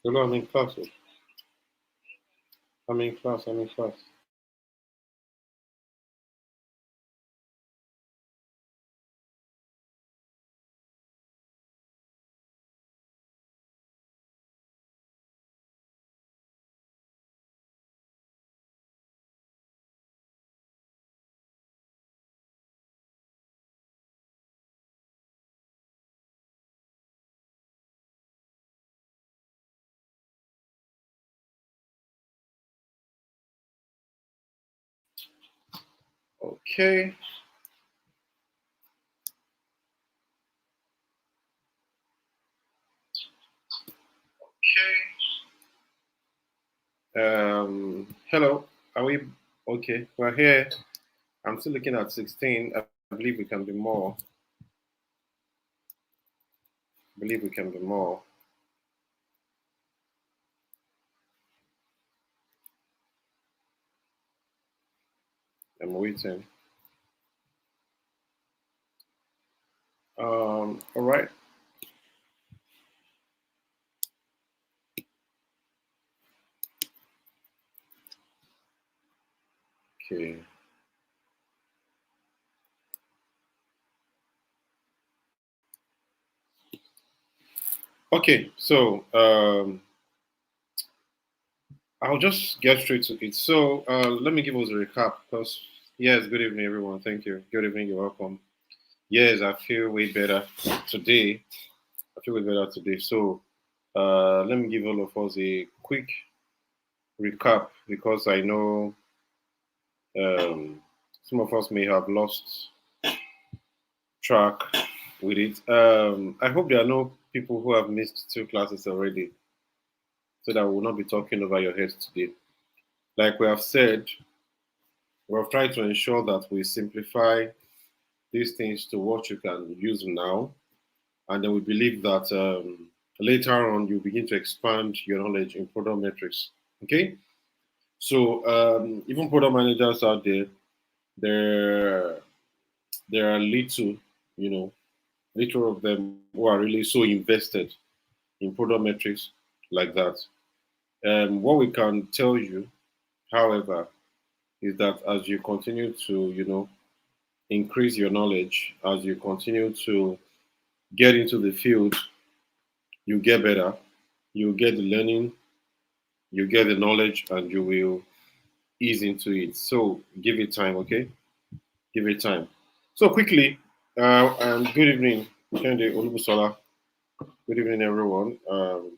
Hello, I'm in class. I'm in class. I'm in class. Okay. Hello. Are we okay? We're here. I'm still looking at 16. I believe we can be more. I believe we can be more. I'm waiting. All right. Okay. Okay. So I'll just get straight to it. So let me give us a recap. Because yes, good evening, everyone. Thank you. Good evening. You're welcome. Yes, I feel way better today. I feel way better today. So let me give all of us a quick recap because I know um, some of us may have lost track with it. I hope there are no people who have missed two classes already, so that we will not be talking over your heads today. Like we have said, we have tried to ensure that we simplify these things to what you can use now, and then we believe that later on you begin to expand your knowledge in product metrics. Okay, so even product managers out there, there there are little, you know, little of them who are really so invested in product metrics like that. What we can tell you, however, is that as you continue to, increase your knowledge, as you continue to get into the field, you get better, you get the learning, you get the knowledge, and you will ease into it. So give it time, okay? Give it time. So quickly, and good evening, Kende Olubusola. Good evening, everyone.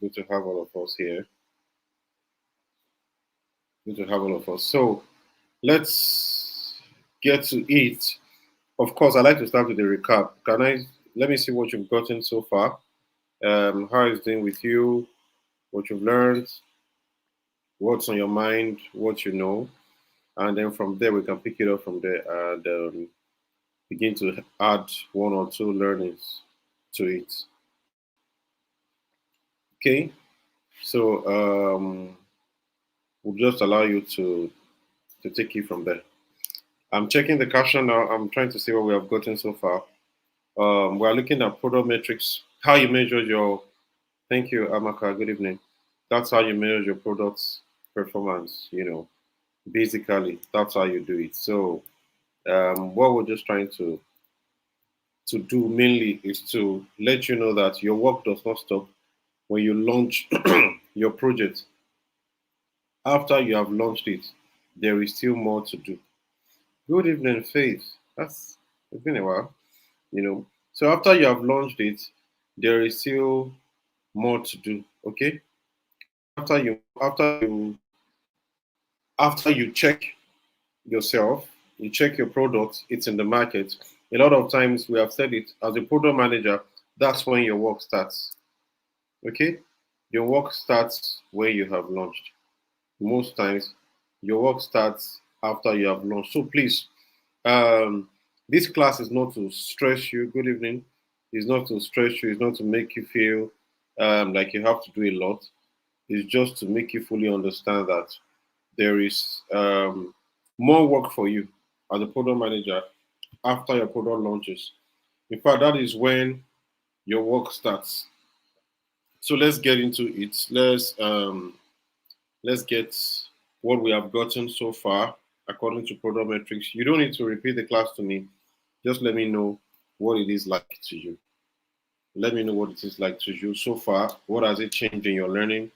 Good to have all of us here. Good to have all of us. So let's get to it. Of course, I like to start with a recap. Can I let me see what you've gotten so far? How is it doing with you? What you've learned? What's on your mind? What you know? And then from there we can pick it up from there and begin to add one or two learnings to it. Okay. So we'll just allow you to take it from there. I'm checking the caption now. I'm trying to see what we have gotten so far. We're looking at product metrics, how you measure your. Thank you, Amaka. Good evening. That's how you measure your product's performance. Basically, that's how you do it. So, what we're just trying to do mainly is to let you know that your work does not stop when you launch your project. After you have launched it, there is still more to do. Good evening, Faith. It's been a while. So after you have launched it, there is still more to do. Okay. After you check yourself, you check your product, it's in the market. A lot of times we have said it as a product manager, that's when your work starts. Okay? Your work starts when you have launched. Most times your work starts after you have launched. So please, um, this class is not to stress you. Good evening. It's not to stress you. It's not to make you feel like you have to do a lot. It's just to make you fully understand that there is more work for you as a product manager after your product launches. In fact, that is when your work starts. So let's get into it. Let's get what we have gotten so far according to product metrics. You don't need to repeat the class to me. Just let me know what it is like to you. Let me know what it is like to you so far. What has it changed in your learning?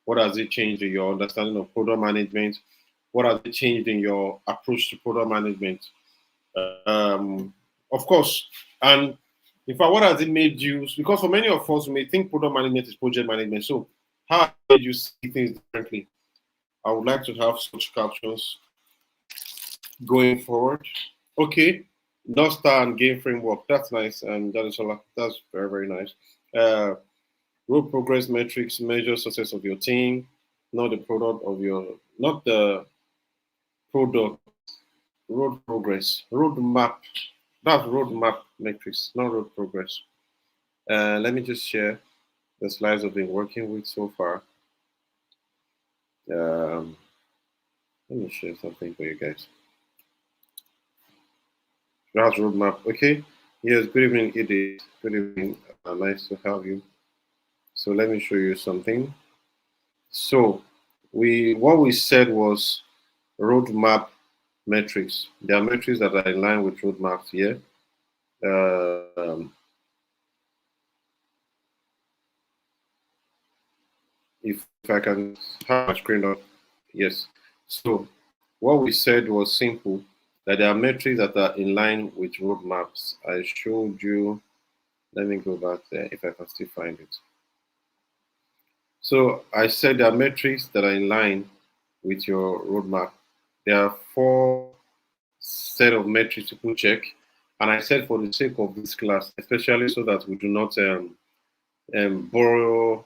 What has it changed in your understanding of product management? What has it changed in your approach to product management? Um, of course, and in fact, what has it made you? Because for many of us, we may think product management is project management. So, how has it made you see things differently? I would like to have such captions going forward. Okay, North Star and game framework. That's nice, and that's very very nice. Uh, Road progress metrics measure success of your team, not the product of your, not the product. Road progress, road map. That's road map metrics, not road progress. Let me just share the slides I've been working with so far. Um, Let me share something for you guys. That's roadmap. Okay. Yes. Good evening, Edith. Good evening. Nice to have you. So let me show you something. So what we said was roadmap metrics. There are metrics that are in line with roadmaps here. If I can have my screen up, yes. So what we said was simple, that there are metrics that are in line with roadmaps. I showed you. Let me go back there if I can still find it. So I said there are metrics that are in line with your roadmap. There are four set of metrics people check, and I said for the sake of this class, especially so that we do not borrow,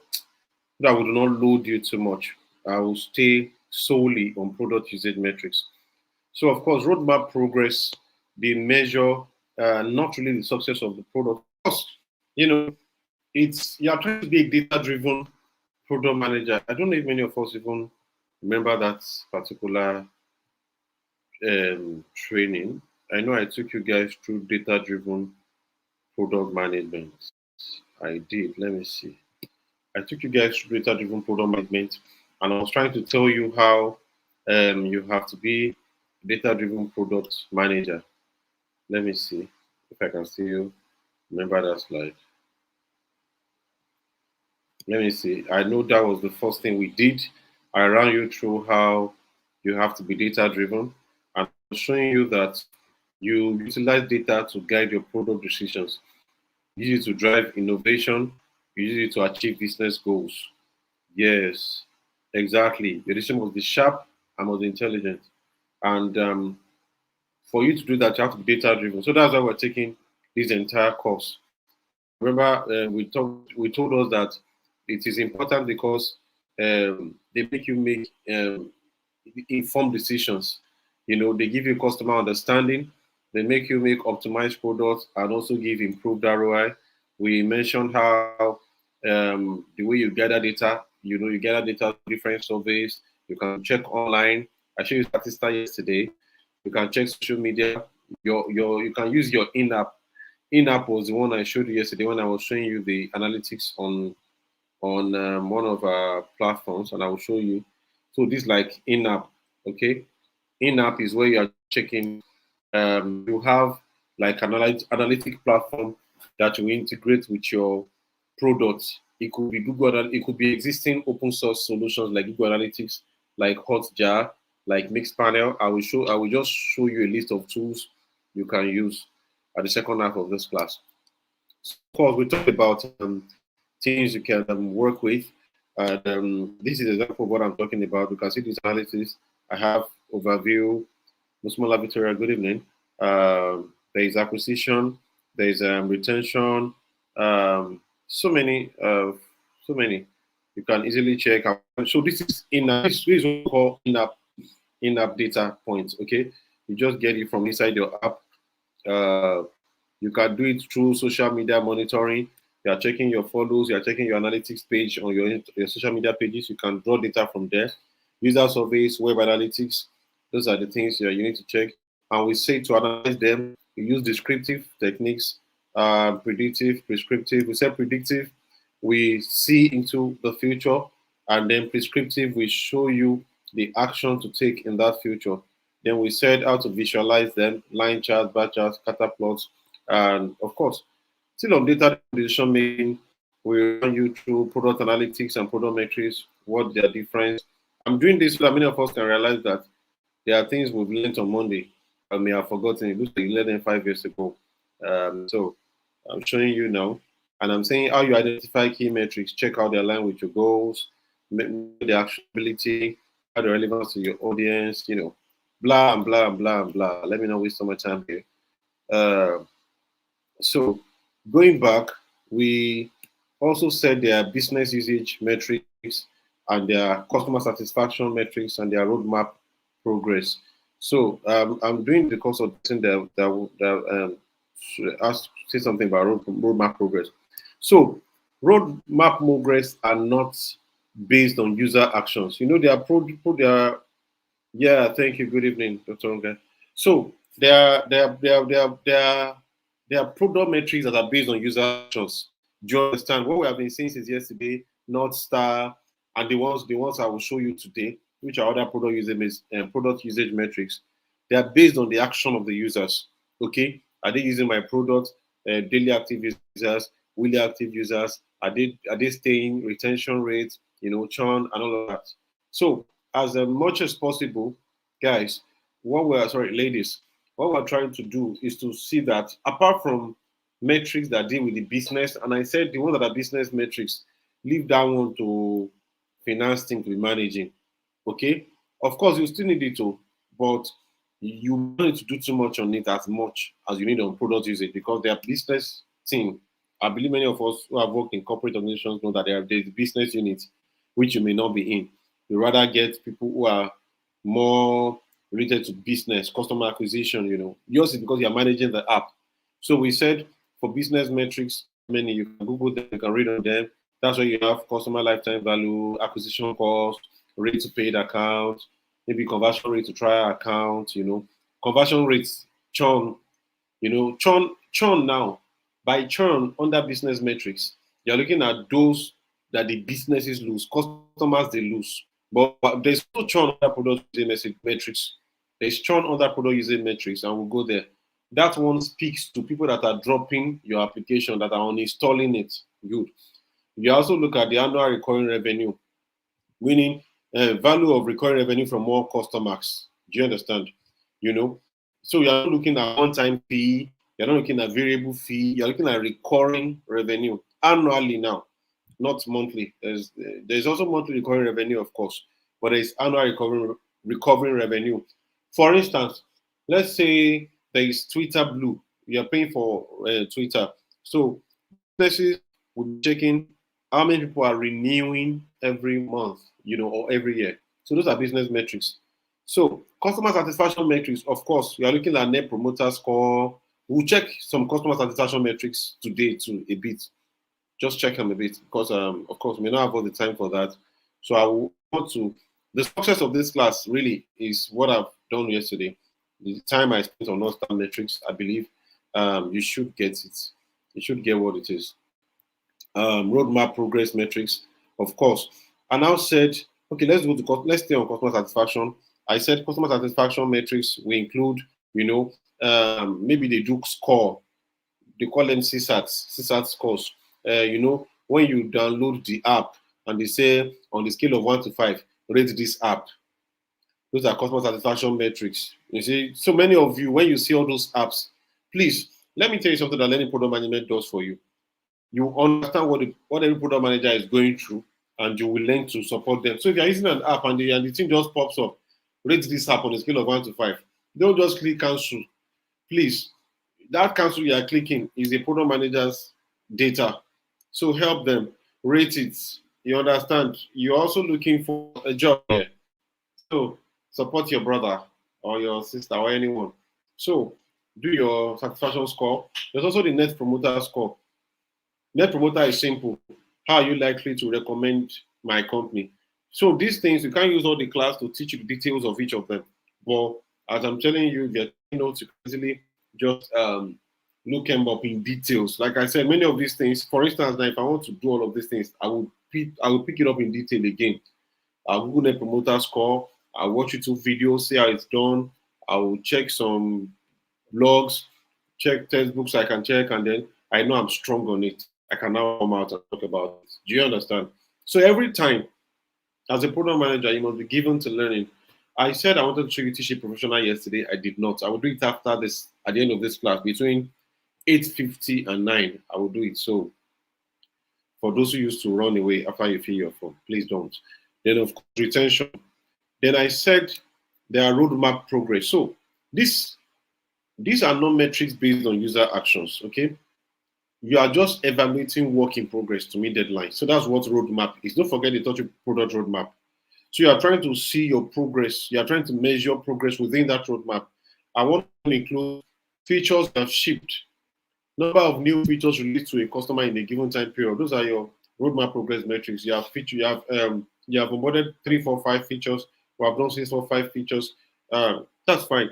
that we do not load you too much. I will stay solely on product usage metrics. So of course, roadmap progress, they measure not really the success of the product. Of course, you know, it's you are trying to be a data-driven product manager. I don't know if many of us even remember that particular training. I know I took you guys through data-driven product management. I did. Let me see. I took you guys through data-driven product management, and I was trying to tell you how you have to be a data-driven product manager. Let me see if I can still remember that slide. Let me see. I know that was the first thing we did. I ran you through how you have to be data driven and showing you that you utilize data to guide your product decisions. You use it to drive innovation. You use it to achieve business goals. Yes, exactly. Your decision must be sharp and must be intelligent. And for you to do that, you have to be data driven. So that's why we're taking this entire course. Remember, we told us that it is important because they make you make informed decisions. You know, they give you customer understanding, they make you make optimized products, and also give improved ROI. We mentioned how the way you gather data, you know, you gather data from different surveys. You can check online. I showed you statistics yesterday. You can check social media. You can use your in-app. In-app was the one I showed you yesterday when I was showing you the analytics on one of our platforms, and I will show you. So this like in-app, okay? In-app is where you are checking. You have like an analytic platform that will integrate with your products. It could be Google. It could be existing open source solutions like Google Analytics, like Hotjar, like Mixpanel. I will just show you a list of tools you can use at the second half of this class. So of course, we talked about things you can work with. And this is an example of what I'm talking about. You can see this analysis. I have overview, Musmola Victoria, good evening. There is acquisition, there is retention, so many, so many. You can easily check out. So this is this is what we call in-app data points. Okay, you just get it from inside your app. Uh, you can do it through social media monitoring. You are checking your follows, you are checking your analytics page on your social media pages. You can draw data from there. User surveys, web analytics, those are the things you need to check. And we say to analyze them, we use descriptive techniques, predictive, prescriptive. We say predictive. we see into the future, and then prescriptive, we show you the action to take in that future. Then we said how to visualize them, line charts, bar charts, scatter plots, and of course, still on data decision making, we run you through product analytics and product metrics, what their difference. I'm doing this so that many of us can realize that there are things we've learned on Monday I may have forgotten. It looks like you learned them 5 years ago. So I'm showing you now. And I'm saying how you identify key metrics, check how they align with your goals, the actionability, how they're relevant to your audience, blah and blah and blah and blah. Let me not waste so much time here. Uh, so going back, we also said their business usage metrics and their customer satisfaction metrics and their roadmap progress. So I'm doing the course of that should ask say something about roadmap progress. So roadmap progress are not based on user actions. They are they are yeah, thank you. Good evening, Dr. Unga. So there are product metrics that are based on user actions. Do you understand what we have been seeing since yesterday? North Star and the ones I will show you today, which are other product usage metrics. They are based on the action of the users. Okay, are they using my product? Daily active users, weekly active users. Are they staying? Retention rate, churn and all of that. So as much as possible, guys, ladies, what we're trying to do is to see that apart from metrics that deal with the business, and I said the ones that are business metrics, leave that one to finance team to be managing. Okay, of course you still need it to, but you don't need to do too much on it as much as you need on product usage because their business team. I believe many of us who have worked in corporate organizations know that there's business units which you may not be in. You rather get people who are more related to business, customer acquisition, Yours is because you're managing the app. So we said for business metrics, many you can Google them, you can read on them. That's where you have customer lifetime value, acquisition cost, rate to paid account, maybe conversion rate to trial account, conversion rates, churn, churn now. By churn under business metrics, you're looking at those that the businesses lose, customers they lose. But there's no churn under product using metrics. There's churn under product using metrics, and we'll go there. That one speaks to people that are dropping your application, that are uninstalling it. Good. You also look at the annual recurring revenue, meaning value of recurring revenue from more customers. Do you understand? So you're not looking at one-time fee, you're not looking at variable fee, you're looking at recurring revenue annually now, not monthly. There's also monthly recurring revenue, of course, but there's annual recovering revenue. For instance, let's say there is Twitter Blue. You're paying for Twitter. So businesses will be checking how many people are renewing every month, or every year. So those are business metrics. So customer satisfaction metrics, of course, we are looking at net promoter score. We'll check some customer satisfaction metrics today too a bit. Just check them a bit because, of course, we may not have all the time for that. So I want to. The success of this class really is what I've done yesterday. The time I spent on non-star metrics, I believe you should get it. You should get what it is. Roadmap progress metrics, of course. I now said, okay, let's stay on customer satisfaction. I said customer satisfaction metrics will include, maybe they do score. They call them CSAT scores. When you download the app and they say on the scale of 1 to 5, rate this app. Those are customer satisfaction metrics. You see, so many of you, when you see all those apps, please let me tell you something that learning product management does for you. You understand what every product manager is going through, and you will learn to support them. So if you're using an app and the thing just pops up, rate this app on a scale of 1 to 5. Don't just click cancel. Please, that cancel you are clicking is a product manager's data. So help them rate it. You understand? You're also looking for a job here. So support your brother or your sister or anyone. So do your satisfaction score. There's also the net promoter score. Net promoter is simple. How are you likely to recommend my company? So these things, you can't use all the class to teach you the details of each of them. But as I'm telling you, get notes, you can easily just look them up in details. Like I said, many of these things, for instance, now if I want to do all of these things, I will pick it up in detail again. I'll Google Net Promoter Score. I'll watch YouTube videos, see how it's done. I will check some blogs, check textbooks I can check, and then I know I'm strong on it. I can now come out and talk about it. Do you understand? So every time, as a program manager, you must be given to learning. I said I wanted to show you teach it professional yesterday. I did not. I will do it after this, at the end of this class, between 8:50 and 9. I will do it. So for those who used to run away after you fill your form, please don't. Then of course retention. Then I said there are roadmap progress. So these are not metrics based on user actions. Okay, you are just evaluating work in progress to meet deadlines. So that's what roadmap is. Don't forget the touch product roadmap. So you are trying to see your progress. You are trying to measure progress within that roadmap. I want to include features that have shipped, number of new features released to a customer in a given time period. Those are your roadmap progress metrics. You have you have onboarded 3, 4, 5 features. We have done 6, 4, 5 features. That's fine.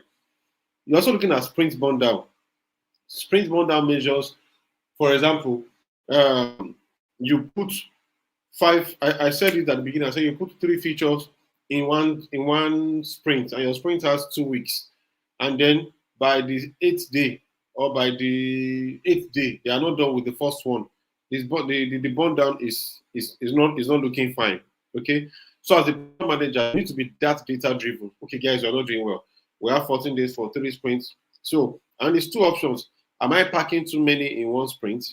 You're also looking at sprint burn down. Sprint burn down measures, for example, you put 5. I said it at the beginning. I said you put 3 features in one sprint, and your sprint has 2 weeks, and then by the 8th day or by the 8th day, they are not done with the first one. The burn down is not looking fine. Okay, so as a program manager, you need to be that data driven. Okay, guys, you're not doing well. We have 14 days for 3 sprints. So, and it's 2 options. Am I packing too many in one sprint?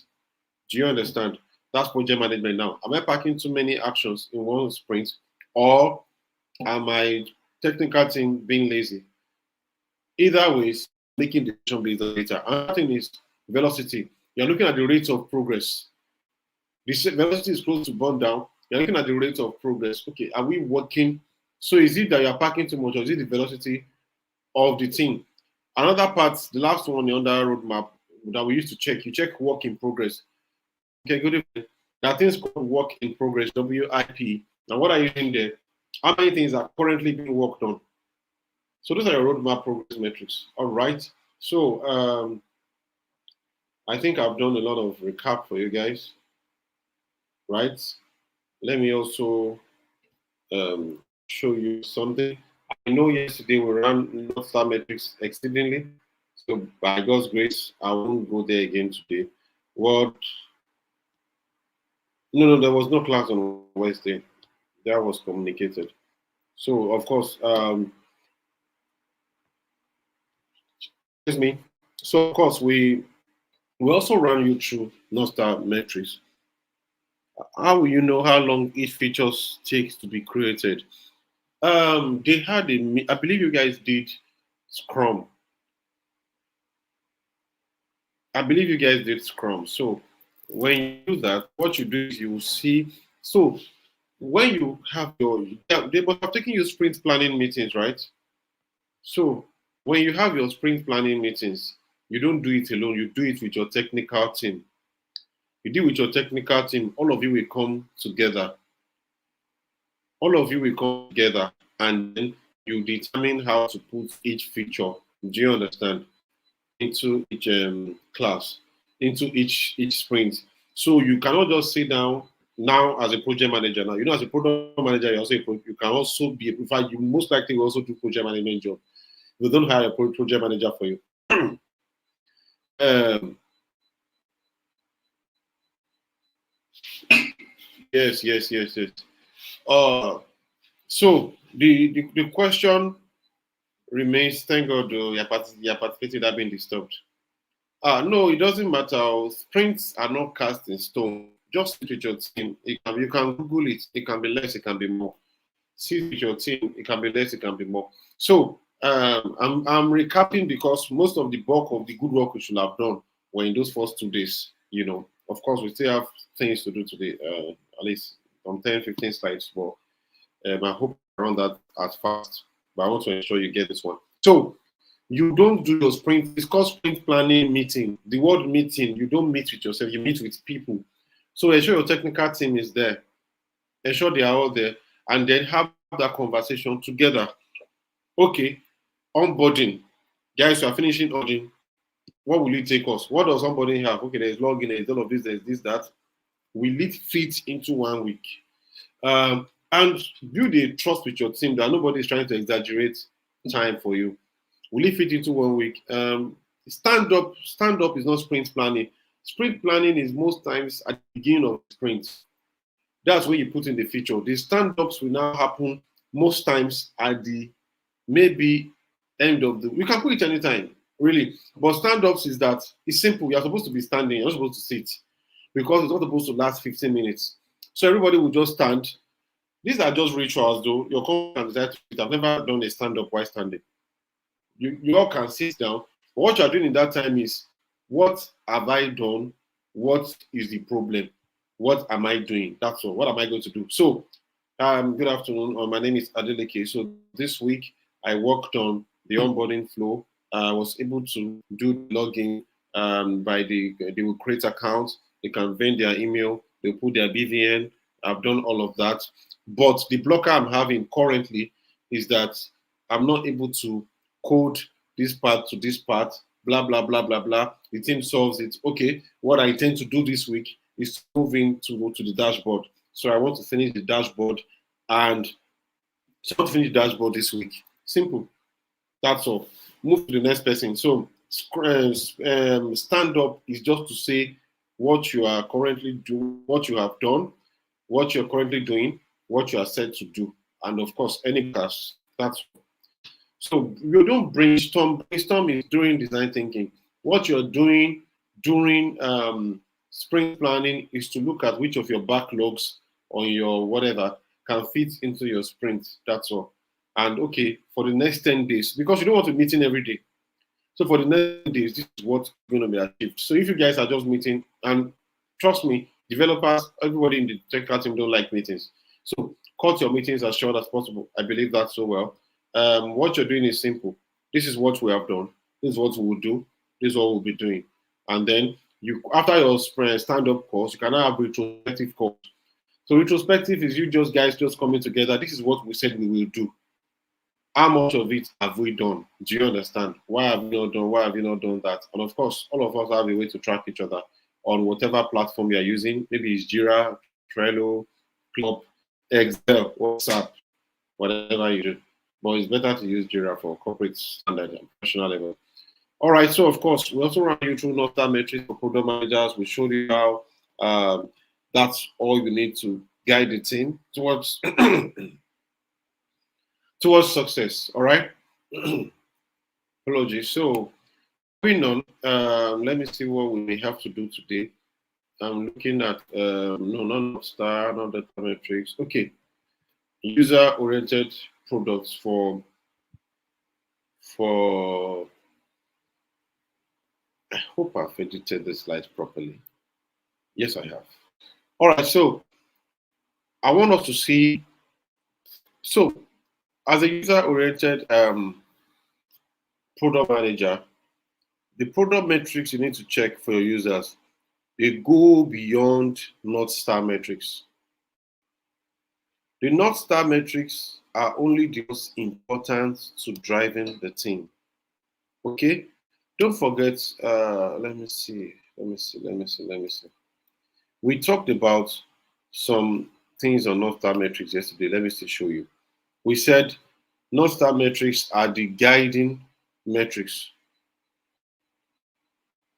Do you understand? That's project management now. Am I packing too many actions in one sprint, or am I technical team being lazy? Either ways, making decision based on data. Another thing is velocity. You're looking at the rate of progress. The velocity is close to burn down. You're looking at the rate of progress. Okay, are we working? So is it that you're packing too much, or is it the velocity of the team? Another part, the last one on the roadmap that we used to check, you check work in progress. Okay, good evening. There are things called work in progress, WIP. Now, what are you doing there? How many things are currently being worked on? So those are your roadmap progress metrics. All right. So I think I've done a lot of recap for you guys, right? Let me also show you something. I know yesterday we ran North Star metrics exceedingly. So by God's grace, I won't go there again today. What? No, there was no class on Wednesday. That was communicated. So of course, excuse me. So of course, we also ran you through North Star metrics. How will you know how long each feature takes to be created? They had I believe you guys did Scrum. I believe you guys did Scrum. So when you do that, what you do is you will see. So when you have they must have taken your sprint planning meetings, right? So when you have your sprint planning meetings, you don't do it alone. You do it with your technical team. You deal with your technical team. All of you will come together. All of you will come together, and then you determine how to put each feature. Do you understand? Into each class, into each sprint. So you cannot just sit down now as a project manager. Now, as a product manager, you can also be. In fact, you most likely will also do project management job. They don't hire a project manager for you. Yes. So the question remains. Thank God, your participating without being disturbed. No, it doesn't matter. Sprints are not cast in stone. Just sit with your team. You can Google it. It can be less. It can be more. Sit with your team. It can be less. It can be more. So I'm recapping because most of the bulk of the good work we should have done were in those first 2 days. Of course, we still have things to do today. At least on 10, 15 slides. But I hope around that as fast. But I want to ensure you get this one. So you don't do your sprint. It's called sprint planning meeting. The word meeting, you don't meet with yourself. You meet with people. So ensure your technical team is there. Ensure they are all there, and then have that conversation together. Okay, onboarding. Guys, you are finishing onboarding. What will it take us? What does somebody have? Okay, there's login, there's all of this, there's this, that. Will it fit into 1 week? And build a trust with your team that nobody is trying to exaggerate time for you. Will it fit into 1 week? Stand up is not sprint planning. Sprint planning is most times at the beginning of the sprint. That's where you put in the feature. The stand-ups will now happen most times at the maybe end of the. We can put it anytime, really. But stand-ups is that it's simple. You're supposed to be standing. You're not supposed to sit because it's not supposed to last 15 minutes. So everybody will just stand. These are just rituals, though. Your company can decide to sit. I've never done a stand-up while standing. You all can sit down. But what you're doing in that time is, what have I done? What is the problem? What am I doing? That's all. What am I going to do? So, good afternoon. My name is Adeleke. So this week I worked on the onboarding flow. I was able to do login by they will create accounts. They can vend their email. They put their BVN. I've done all of that. But the blocker I'm having currently is that I'm not able to code this part to this part, blah, blah, blah, blah, blah. The team solves it. Okay, what I intend to do this week is to move into to the dashboard. So I want to finish the dashboard and finish the dashboard this week. Simple. That's all. Move to the next person. So stand up is just to say what you are currently doing, what you have done, what you're currently doing, what you are set to do, and of course, any class. That's so you don't brainstorm. Brainstorm is during design thinking. What you're doing during sprint planning is to look at which of your backlogs on your whatever can fit into your sprint. That's all. And okay, for the next 10 days, because you don't want to meet in every day. So for the next 10 days, this is what's going to be achieved. So if you guys are just meeting, and trust me, developers, everybody in the technical team don't like meetings. So cut your meetings as short as possible. I believe that so well. What you're doing is simple. This is what we have done. This is what we will do. This is what we'll be doing. And then you, after your stand-up course, you can now have retrospective course. So retrospective is you guys just coming together. This is what we said we will do. How much of it have we done? Do you understand? Why have we not done? Why have we not done that? And of course, all of us have a way to track each other on whatever platform you are using. Maybe it's Jira, Trello, Club, Excel, WhatsApp, whatever you do. But it's better to use Jira for corporate standard and professional level. All right, so of course, we also ran you through North Star metrics for product managers. We showed you how that's all you need to guide the team towards towards success. All right. Apologies. So moving on, let me see what we may have to do today. I'm looking at no, not North Star, not data metrics. Okay, user-oriented products for. I hope I've edited the slides properly. Yes, I have. All right, so I want us to see. So, as a user-oriented product manager, the product metrics you need to check for your users, they go beyond North Star metrics. The North Star metrics are only the most important to driving the team. Okay? Don't forget, let me see. We talked about some things on North Star metrics yesterday. Let me still show you. We said North Star metrics are the guiding metrics.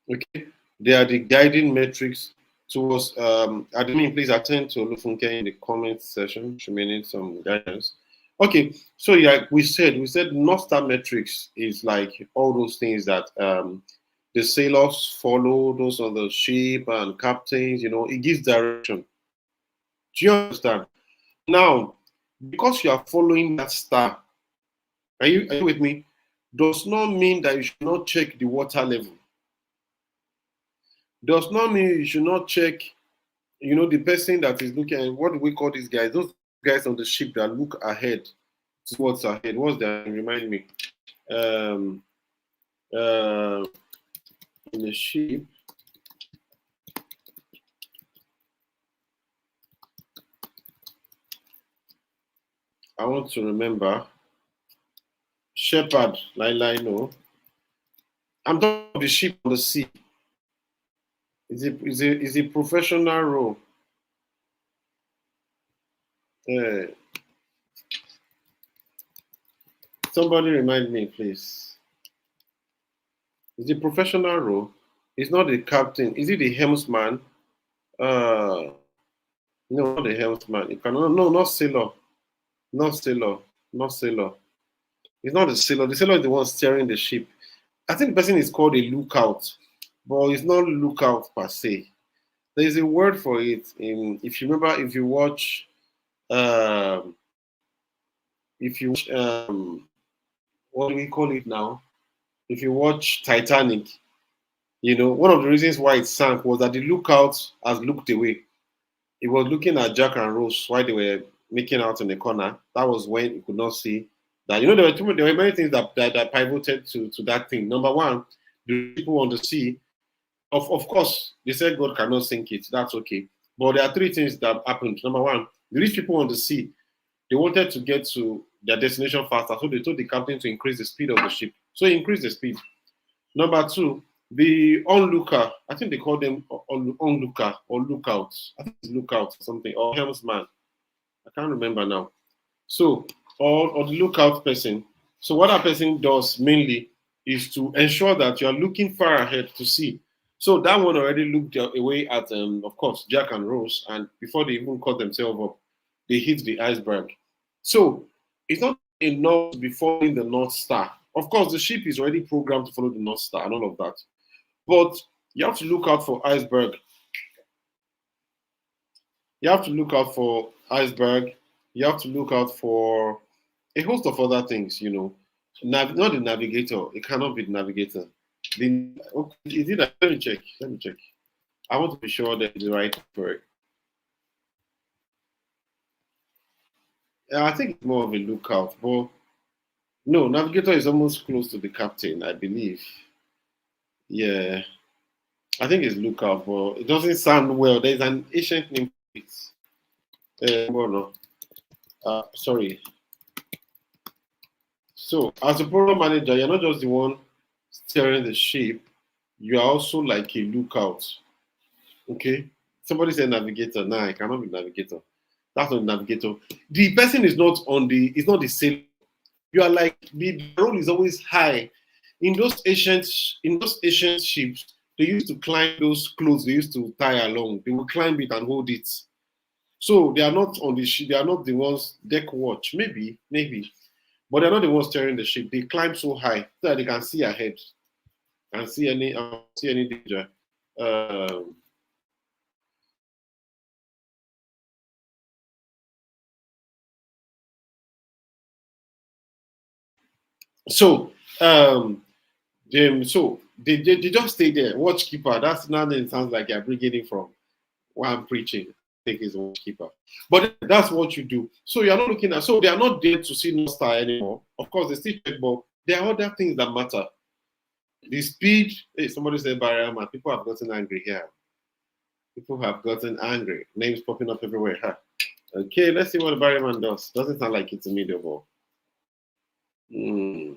Okay? They are the guiding metrics towards, admin, please attend to Olufunke in the comment section. She may need some guidance. Okay, so yeah, we said North Star metrics is like all those things that the sailors follow, those on the ship and captains, it gives direction. Do you understand? Now, because you are following that star, are you with me? Does not mean that you should not check the water level. Does not mean you should not check, the person that is looking, what do we call these guys? Those guys on the ship that look ahead to what's ahead. What's that? Remind me. In the ship. I want to remember. Shepherd, no. I'm talking about the ship on the sea. Is a professional role. Uh, Somebody remind me, please. Is it professional role? It's not the captain. Is it the helmsman? Uh, no, not the helmsman. It cannot. No, not sailor. Not sailor. Not sailor. It's not the sailor. The sailor is the one steering the ship. I think the person is called a lookout, but it's not lookout per se. There is a word for it. If you remember, um, if you watch, what do we call it now? If you watch Titanic, one of the reasons why it sank was that the lookout has looked away. He was looking at Jack and Rose while they were making out in the corner. That was when he could not see that. There were many things that pivoted to that thing. Number one, the people on the sea. Of course, they said God cannot sink it. That's okay. But there are three things that happened. Number one, the rich people on the sea, they wanted to get to their destination faster, so they told the captain to increase the speed of the ship. So he increased the speed. Number two, the onlooker, I think they call them onlooker or lookouts. I think it's lookout or something, or helmsman. I can't remember now. So, or the lookout person. So, what that person does mainly is to ensure that you are looking far ahead to see. So, that one already looked away at, of course, Jack and Rose, and before they even caught themselves up, they hit the iceberg. So, it's not enough to be following the North Star. Of course, the ship is already programmed to follow the North Star and all of that. But you have to look out for iceberg. You have to look out for iceberg. You have to look out for a host of other things, not the navigator. It cannot be the navigator. Okay, is it? Let me check. Let me check. I want to be sure that it's the right for it. I think it's more of a lookout, but no, navigator is almost close to the captain, I believe. Yeah, I think it's lookout, but it doesn't sound well. There's an ancient name for it. Well, no. Sorry. So, as a program manager, you're not just the one steering the ship, you are also like a lookout. Okay? Somebody said navigator. Nah, I cannot be navigator. That's not navigator. The person is not it's not the sailor. You are like the role is always high. In those ancient ships, they used to climb those clothes they used to tie along. They will climb it and hold it. So they are not on the ship, they are not the ones deck watch. Maybe. But they're not the ones steering the ship. They climb so high so that they can see ahead and see any danger. Um, so um, they just stay there. Watchkeeper. That's nothing. It sounds like you're bringing it from what I'm preaching. I think is watchkeeper. But that's what you do. So you're not looking at. So they are not there to see North Star anymore. Of course, they still check, but there are other things that matter. The speed. Hey, somebody said barrier man. People have gotten angry here. People have gotten angry. Names popping up everywhere. Huh? Okay, let's see what the barrier man does. Doesn't sound like it's a medieval. Hmm.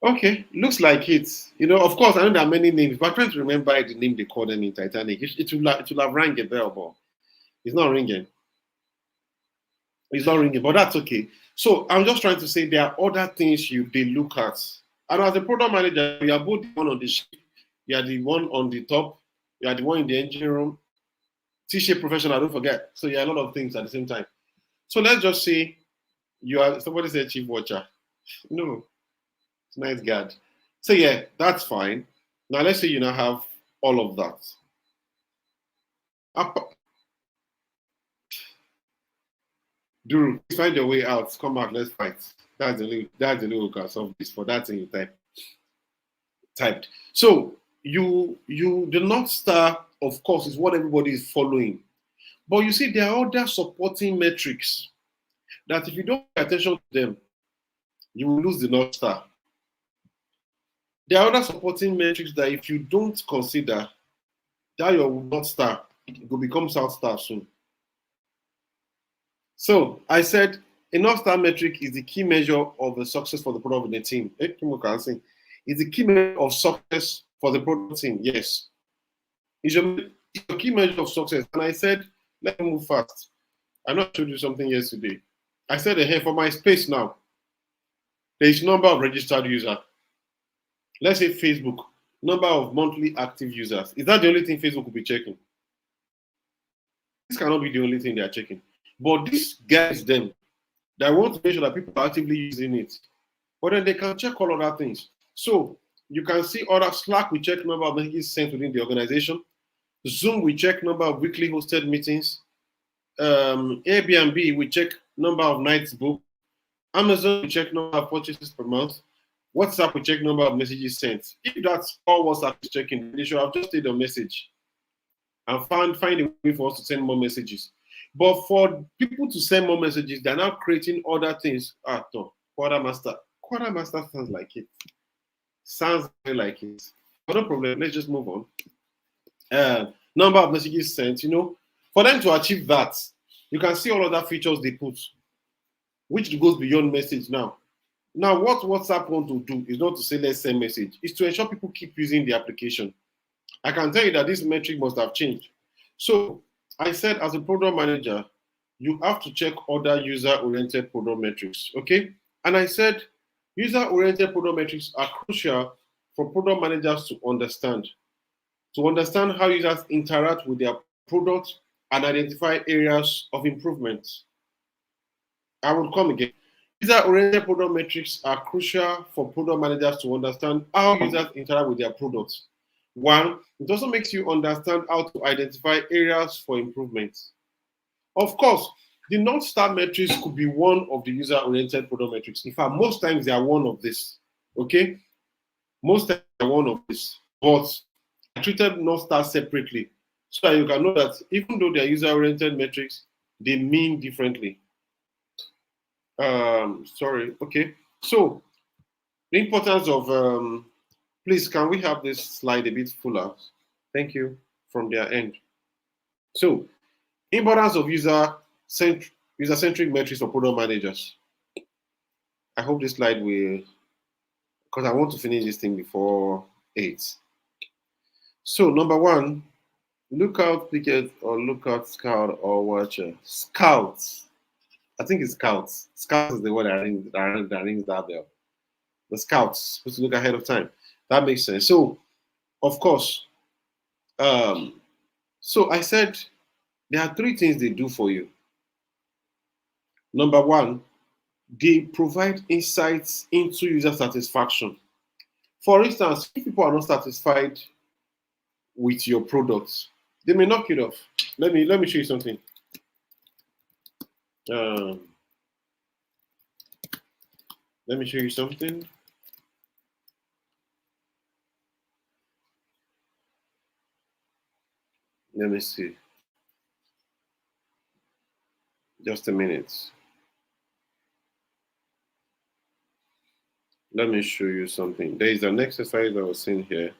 Okay, looks like it. Of course, I know there are many names, but I'm trying to remember the name they called them in Titanic. It will have rang a bell, but it's not ringing. It's not ringing, but that's okay. So I'm just trying to say there are other things they look at. And as a product manager, you are both the one on the ship, you are the one on the top, you are the one in the engine room. T-shape professional, don't forget. So you are a lot of things at the same time. So let's just say you are somebody said chief watcher. No, it's night guard. So yeah, that's fine. Now let's say you now have all of that. Up, Duru, find your way out. Come back, let's fight. That's the little cast of this for that thing you typed. So the North Star, of course, is what everybody is following. But you see, there are other supporting metrics that if you don't pay attention to them, you will lose the North Star. There are other supporting metrics that if you don't consider, that your North Star will become South Star soon. So I said a North Star metric is the key measure of the success for the product in the team. Is the key measure of success for the product team? Yes. Is your key measure of success? And I said, let me move fast. I know I showed you something yesterday. I said, hey, for my space now, there is number of registered users. Let's say Facebook, number of monthly active users. Is that the only thing Facebook will be checking? This cannot be the only thing they are checking. But this guides them. They want to make sure that people are actively using it. But then they can check all other things. So you can see other Slack, we check number of messages sent within the organization. Zoom, we check number of weekly hosted meetings. Airbnb, we check number of nights booked. Amazon, we check number of purchases per month. WhatsApp, we check number of messages sent. If that's all WhatsApp is checking, they should have just stayed on message and find a way for us to send more messages. But for people to send more messages, they're now creating other things. No, Quartermaster. Quartermaster sounds like it. Sounds like it. But no problem. Let's just move on. Number of messages sent. For them to achieve that, you can see all other features they put, which goes beyond message now. Now, what WhatsApp want to do is not to say let's send message. It's to ensure people keep using the application. I can tell you that this metric must have changed. So I said, as a program manager, you have to check other user-oriented program metrics, okay? And I said, user-oriented program metrics are crucial for program managers to understand how users interact with their product and identify areas of improvement. I will come again. User-oriented program metrics are crucial for product managers to understand how users interact with their products. One, it also makes you understand how to identify areas for improvement. Of course, the North Star metrics could be one of the user-oriented product metrics. In fact, most times they are one of this. Okay? Most times they are one of this. But I treated North Star separately so that you can know that even though they are user-oriented metrics, they mean differently. Sorry. Okay. So the importance of please, can we have this slide a bit fuller? Thank you from their end. So, importance of user-centric metrics for product managers. I hope this slide will, because I want to finish this thing before 8. So, number one, lookout, picket, or lookout, scout, or watcher. Scouts. I think it's scouts. Scouts is the word that rings that bell. The scouts supposed to look ahead of time. That makes sense. So, of course, so I said there are 3 things they do for you. Number one, they provide insights into user satisfaction. For instance, if people are not satisfied with your products, they may knock it off. Let me show you something. Let me show you something. Let me see. Just a minute. Let me show you something. There is an exercise I was seeing here.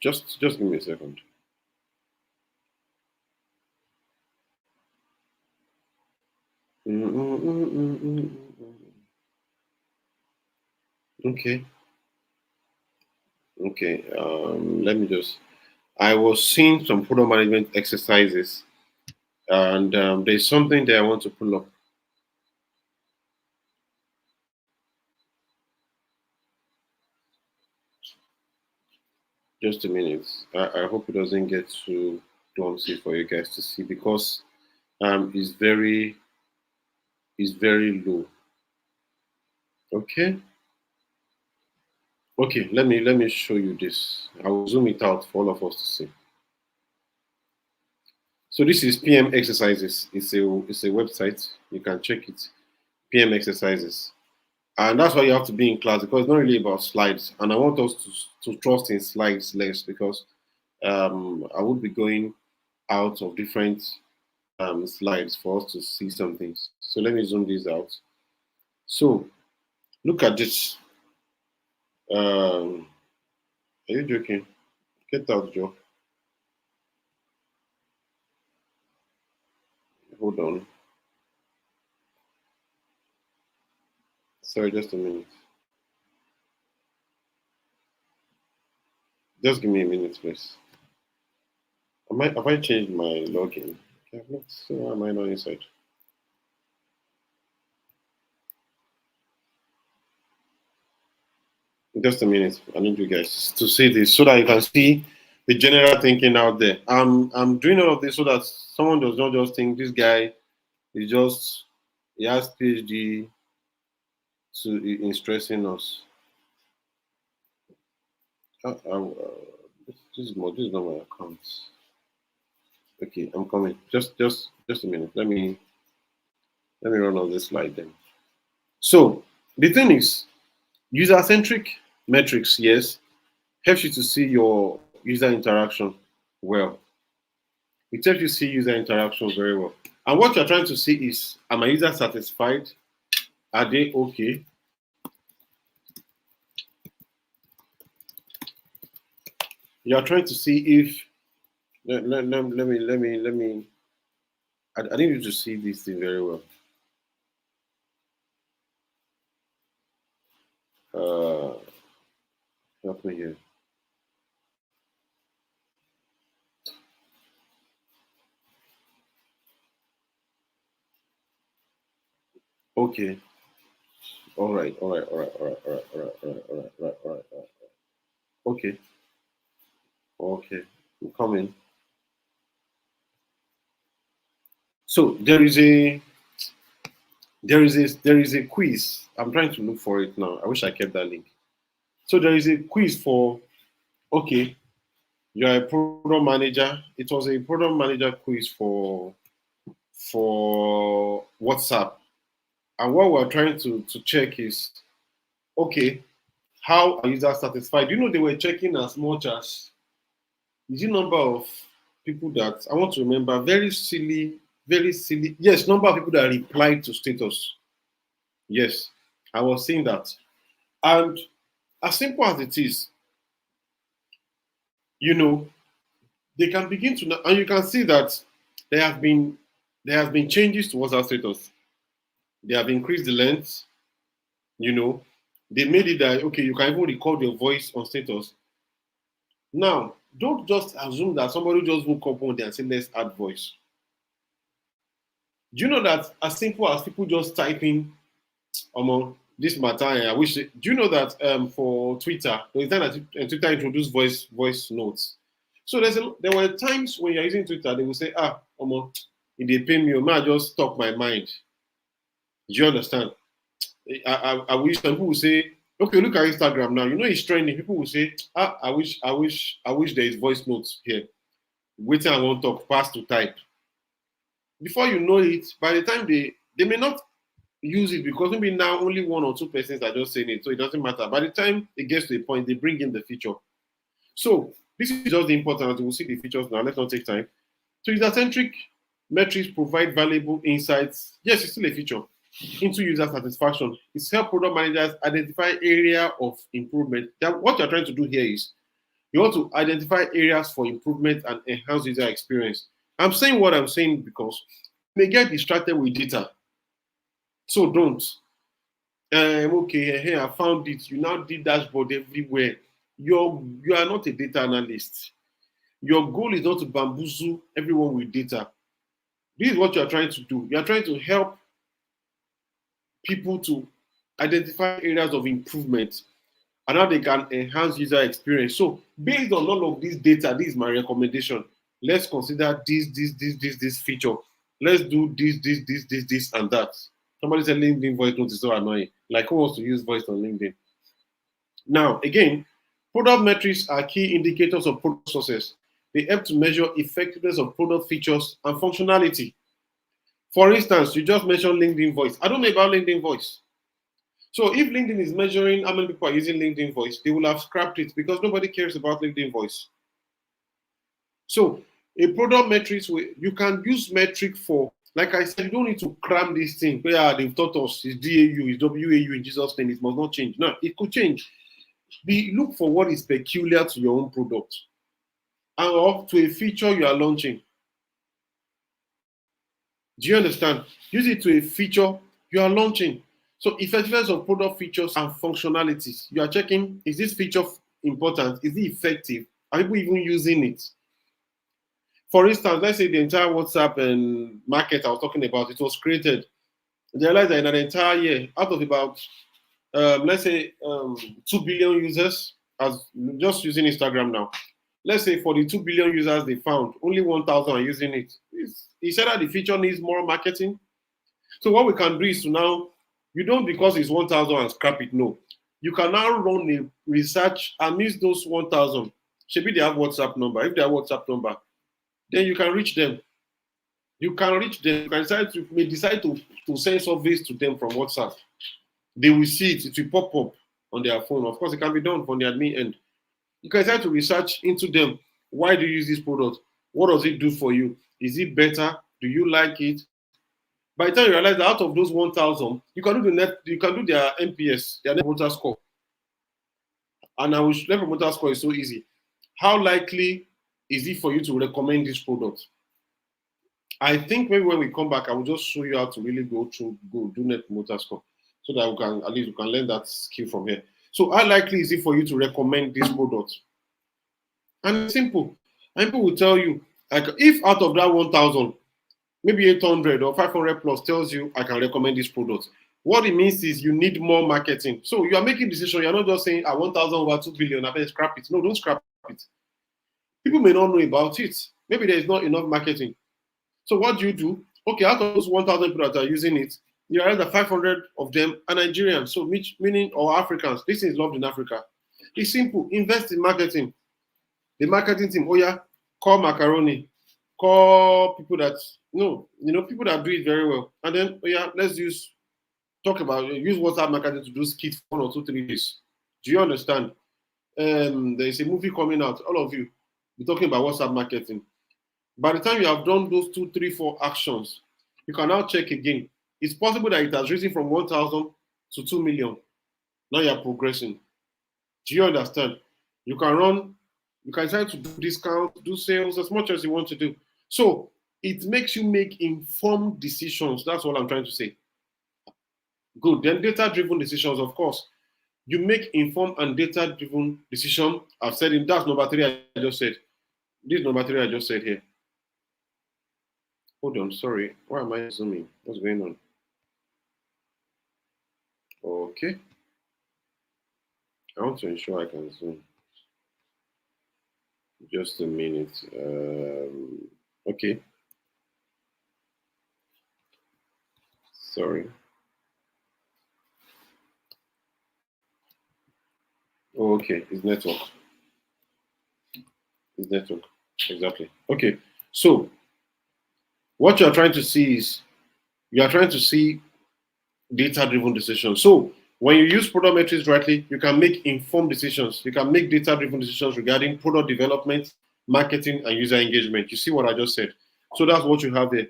Just give me a second. Okay. Okay. Let me just. I was seeing some product management exercises, and there's something that I want to pull up. Just a minute. I hope it doesn't get too clumsy for you guys to see because it's very low. Okay. Okay. Let me show you this. I will zoom it out for all of us to see. So this is PM exercises. It's a website. You can check it. PM exercises. And that's why you have to be in class because it's not really about slides. And I want us to trust in slides less because I would be going out of different slides for us to see some things. So let me zoom this out. So look at this. Are you joking? Get out, Joe. Hold on. Sorry, just a minute. Just give me a minute, please. Have I changed my login? Okay, let's see, why am I not inside? Just a minute. I need you guys to see this so that you can see the general thinking out there. I'm doing all of this so that someone does not just think this guy is just he has PhD in stressing us. This is not my account. Okay, I'm coming. Just a minute. Let me run on this slide then. So the thing is, user-centric metrics, yes, helps you to see your user interaction well. It helps you see user interaction very well. And what you're trying to see is, are my users satisfied? Are they okay? You're trying to see if let me I need you to see this thing very well. Help me here. Okay. All right. Okay. Okay. I'm coming. So there is a quiz. I'm trying to look for it now. I wish I kept that link. So there is a quiz for okay, you're a product manager. It was a product manager quiz for WhatsApp. And what we're trying to check is okay, how are users satisfied? You know they were checking as much as the number of people that I want to remember, very silly. Yes, number of people that replied to status. Yes, I was seeing that. And as simple as it is, you know, they can begin to and you can see that there have been changes towards our status. They have increased the length, you know. They made it that okay, you can even record your voice on status. Now, don't just assume that somebody just woke up one day and said, let's add voice. Do you know that as simple as people just typing this matter, I wish. Do you know that for Twitter, there was time that Twitter introduced voice notes. So there were times when you're using Twitter, they will say, if they pay me, I just stop my mind. Do you understand? I wish some people will say, okay, look at Instagram now. You know it's trending. People will say, I wish there is voice notes here. Waiting, I won't talk, pass to type. Before you know it, by the time they may not use it because maybe now only one or two persons are just saying it, so it doesn't matter. By the time it gets to a point, they bring in the feature. So this is just the important. We'll see the features now. Let's not take time. So user-centric metrics provide valuable insights. Yes, it's still a feature into user satisfaction. It's help product managers identify area of improvement. What you're trying to do here is you want to identify areas for improvement and enhance user experience. I'm saying what I'm saying because you may get distracted with data. So don't. Okay, hey, I found it. You now did dashboard everywhere. You are not a data analyst. Your goal is not to bamboozle everyone with data. This is what you are trying to do. You are trying to help people to identify areas of improvement and how they can enhance user experience. So based on all of this data, this is my recommendation. Let's consider this feature. Let's do this, and that. Somebody said LinkedIn voice note is so annoying. Like who wants to use voice on LinkedIn? Now, again, product metrics are key indicators of product success. They help to measure effectiveness of product features and functionality. For instance, you just mentioned LinkedIn voice. I don't know about LinkedIn voice. So if LinkedIn is measuring how many people are using LinkedIn voice, they will have scrapped it because nobody cares about LinkedIn voice. So a product metrics, you can use metric for, like I said, you don't need to cram this thing. Yeah, they've taught us it's DAU, it's WAU in Jesus' name, it must not change. No, it could change. Look for what is peculiar to your own product and or to a feature you are launching. Do you understand? Use it to a feature you are launching. So effectiveness of product features and functionalities. You are checking, is this feature important? Is it effective? Are people even using it? For instance, let's say the entire WhatsApp and market I was talking about, it was created. They realized that in an entire year, out of about, let's say, 2 billion users, as just using Instagram now, let's say for the 2 billion users they found, only 1,000 are using it. He said that the feature needs more marketing. So what we can do is to now, you don't because it's 1,000 and scrap it, no. You can now run a research amidst those 1,000. Maybe they have WhatsApp number. If they have WhatsApp number, then you can reach them. You can reach them. You can decide to send surveys to them from WhatsApp. They will see it. It will pop up on their phone. Of course, it can be done from the admin end. You can decide to research into them. Why do you use this product? What does it do for you? Is it better? Do you like it? By the time you realize that out of those 1,000, you can do their NPS, their Net Promoter Score. And our Net Promoter Score is so easy. How likely is it for you to recommend this product? I think maybe when we come back, I will just show you how to really go do Net Promoter Score, so that at least you can learn that skill from here. So how likely is it for you to recommend this product? And it's simple. And people will tell you, like, if out of that 1,000, maybe 800 or 500 plus tells you I can recommend this product, what it means is you need more marketing. So you are making decision. You're not just saying 1,000 over 2 billion, I better scrap it. No, don't scrap it. People may not know about it. Maybe there is not enough marketing. So what do you do? Okay, out of those 1,000 people that are using it, you realize that 500 of them are Nigerians, so meaning or Africans. This is loved in Africa. It's simple. Invest in marketing. The marketing team, oh yeah, call Macaroni, call people that people that do it very well, and then oh yeah, let's use WhatsApp marketing to do skits for 1 or 2, 3 days. Do you understand? There is a movie coming out. All of you be talking about WhatsApp marketing. By the time you have done those 2, 3, 4 actions, you can now check again. It's possible that it has risen from 1,000 to 2 million. Now you are progressing. Do you understand? You can try to do discounts, do sales, as much as you want to do. So it makes you make informed decisions. That's what I'm trying to say. Good. Then data-driven decisions, of course. You make informed and data-driven decisions. I've said it. That's number 3 I just said. This is number 3 I just said here. Hold on, sorry. Why am I zooming? What's going on? Okay. I want to ensure I can zoom. Just a minute. Okay. Sorry. Oh, okay. It's network. It's network. Exactly. Okay. So what you're trying to see is you are trying to see data-driven decisions. So when you use product metrics rightly, you can make informed decisions. You can make data-driven decisions regarding product development, marketing, and user engagement. You see what I just said? So that's what you have there.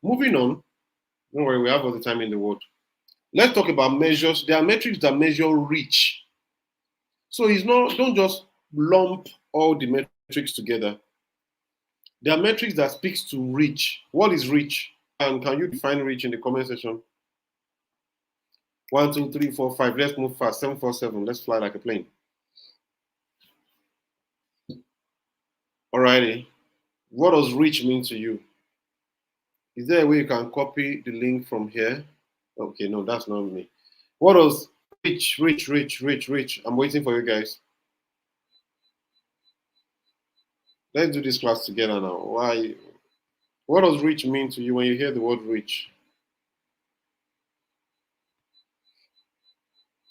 Moving on. Don't worry, we have all the time in the world. Let's talk about measures. There are metrics that measure reach. So don't just lump all the metrics together. There are metrics that speaks to reach. What is reach? And can you define reach in the comment section? 1, 2, 3, 4, 5. Let's move fast. 7, 4, 7. Let's fly like a plane. Alrighty. What does reach mean to you? Is there a way you can copy the link from here? Okay, no, that's not me. What does reach? I'm waiting for you guys. Let's do this class together now. Why? What does reach mean to you when you hear the word reach?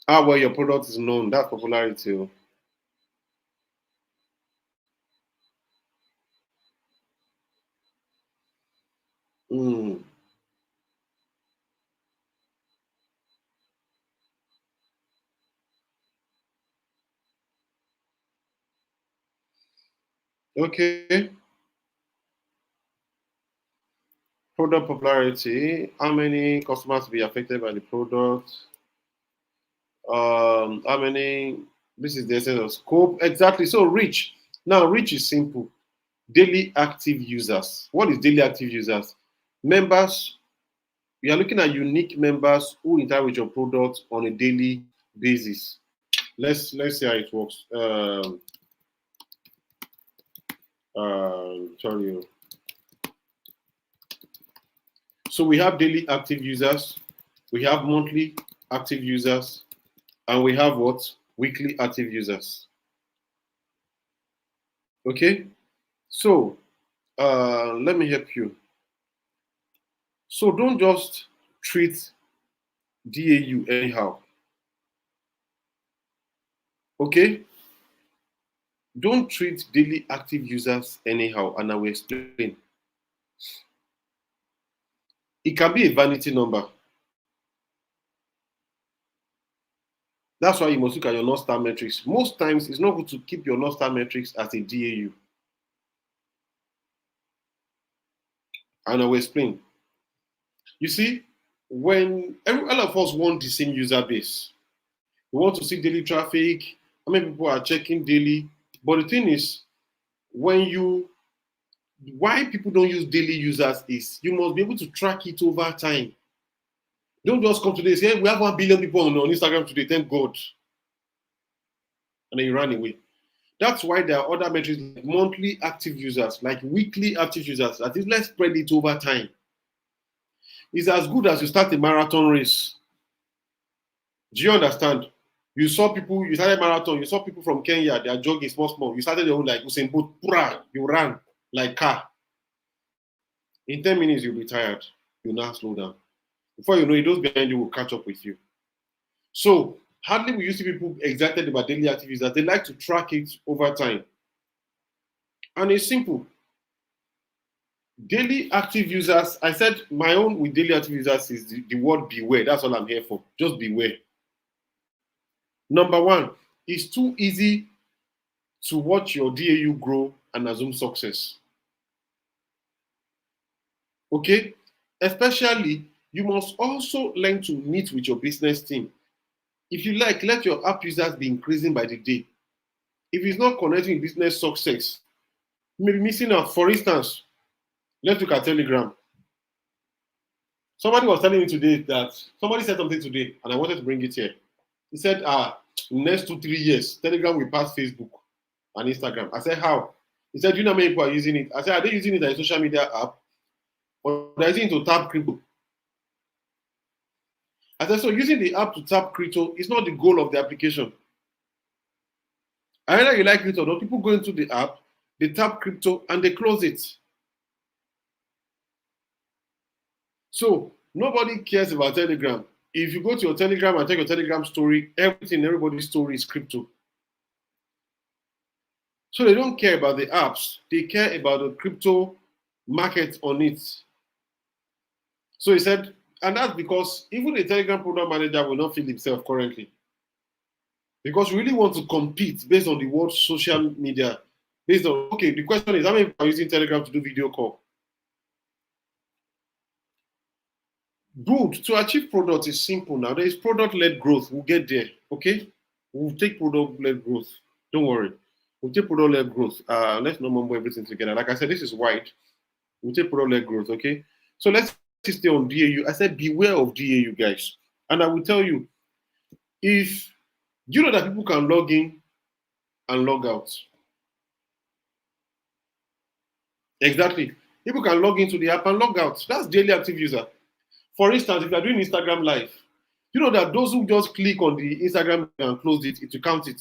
How well your product is known, that's popularity. Okay. Product popularity. How many customers will be affected by the product? How many? This is the essence of scope. Exactly. So reach. Now, reach is simple. Daily active users. What is daily active users? Members We are looking at unique members who interact with your product on a daily basis. Let's see how it works. Sorry. So we have daily active users, we have monthly active users, and we have what? Weekly active users. Okay? So let me help you. So don't just treat DAU anyhow. Okay? Don't treat daily active users anyhow, and I will explain. It can be a vanity number. That's why you must look at your North Star metrics. Most times, it's not good to keep your North Star metrics as a DAU. And I will explain. You see, when all of us want the same user base, we want to see daily traffic, how many people are checking daily. But the thing is, why people don't use daily users is you must be able to track it over time. Don't just come today and say, hey, we have 1 billion people on Instagram today, thank God. And then you run away. That's why there are other metrics like monthly active users, like weekly active users. That is, let's spread it over time. It's as good as you start a marathon race. Do you understand? You started marathon, you saw people from Kenya, they are jogging small. You started your own like Usain Bolt, you ran like car. In 10 minutes, you'll be tired. You'll not slow down. Before you know it, those behind you will catch up with you. So, hardly will you see people excited about daily active users. They like to track it over time. And it's simple. Daily active users, I said my own with daily active users is the word beware. That's all I'm here for. Just beware. Number one, it's too easy to watch your DAU grow and assume success. Okay? Especially, you must also learn to meet with your business team. If you like, let your app users be increasing by the day. If it's not connecting business success, you may be missing out. For instance, let's look at Telegram. Somebody was telling me today that somebody said something today, and I wanted to bring it here. He said, next 2-3 years, Telegram will pass Facebook and Instagram. I said, how? He said, do you know how many people are using it? I said, are they using it as a social media app? Or are they using it to tap crypto? I said, so using the app to tap crypto is not the goal of the application. Either you like it or not, people go into the app, they tap crypto, and they close it. So nobody cares about Telegram. If you go to your Telegram and check your Telegram story, everybody's story is crypto. So they don't care about the apps. They care about the crypto market on it. So he said, and that's because even a Telegram product manager will not feel himself currently. Because we really want to compete based on the word social media. Based on, okay, the question is, how many people are using Telegram to do video call? Good. To achieve product is simple now. There is product-led growth. We'll get there. Okay? We'll take product-led growth. Don't worry. We'll take product-led growth. Let's not mumble everything together. Like I said, this is wide. We'll take product-led growth. Okay? So let's stay on DAU. I said beware of DAU, guys. And I will tell you, if you know that people can log in and log out. Exactly. People can log into the app and log out. That's daily active user. For instance, if you're doing Instagram Live, you know that those who just click on the Instagram and close it, it will count it.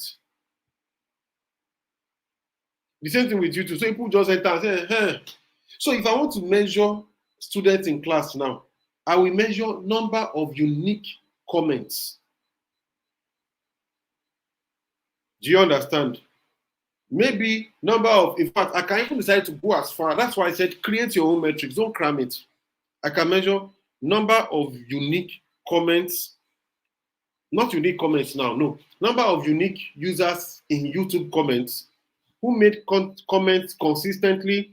The same thing with YouTube. So people just enter and say, hey. So if I want to measure students in class now, I will measure number of unique comments. Do you understand? Maybe number of, in fact, I can even decide to go as far. That's why I said create your own metrics. Don't cram it. I can measure number of unique comments. Not unique comments now, no. Number of unique users in YouTube comments who made comments consistently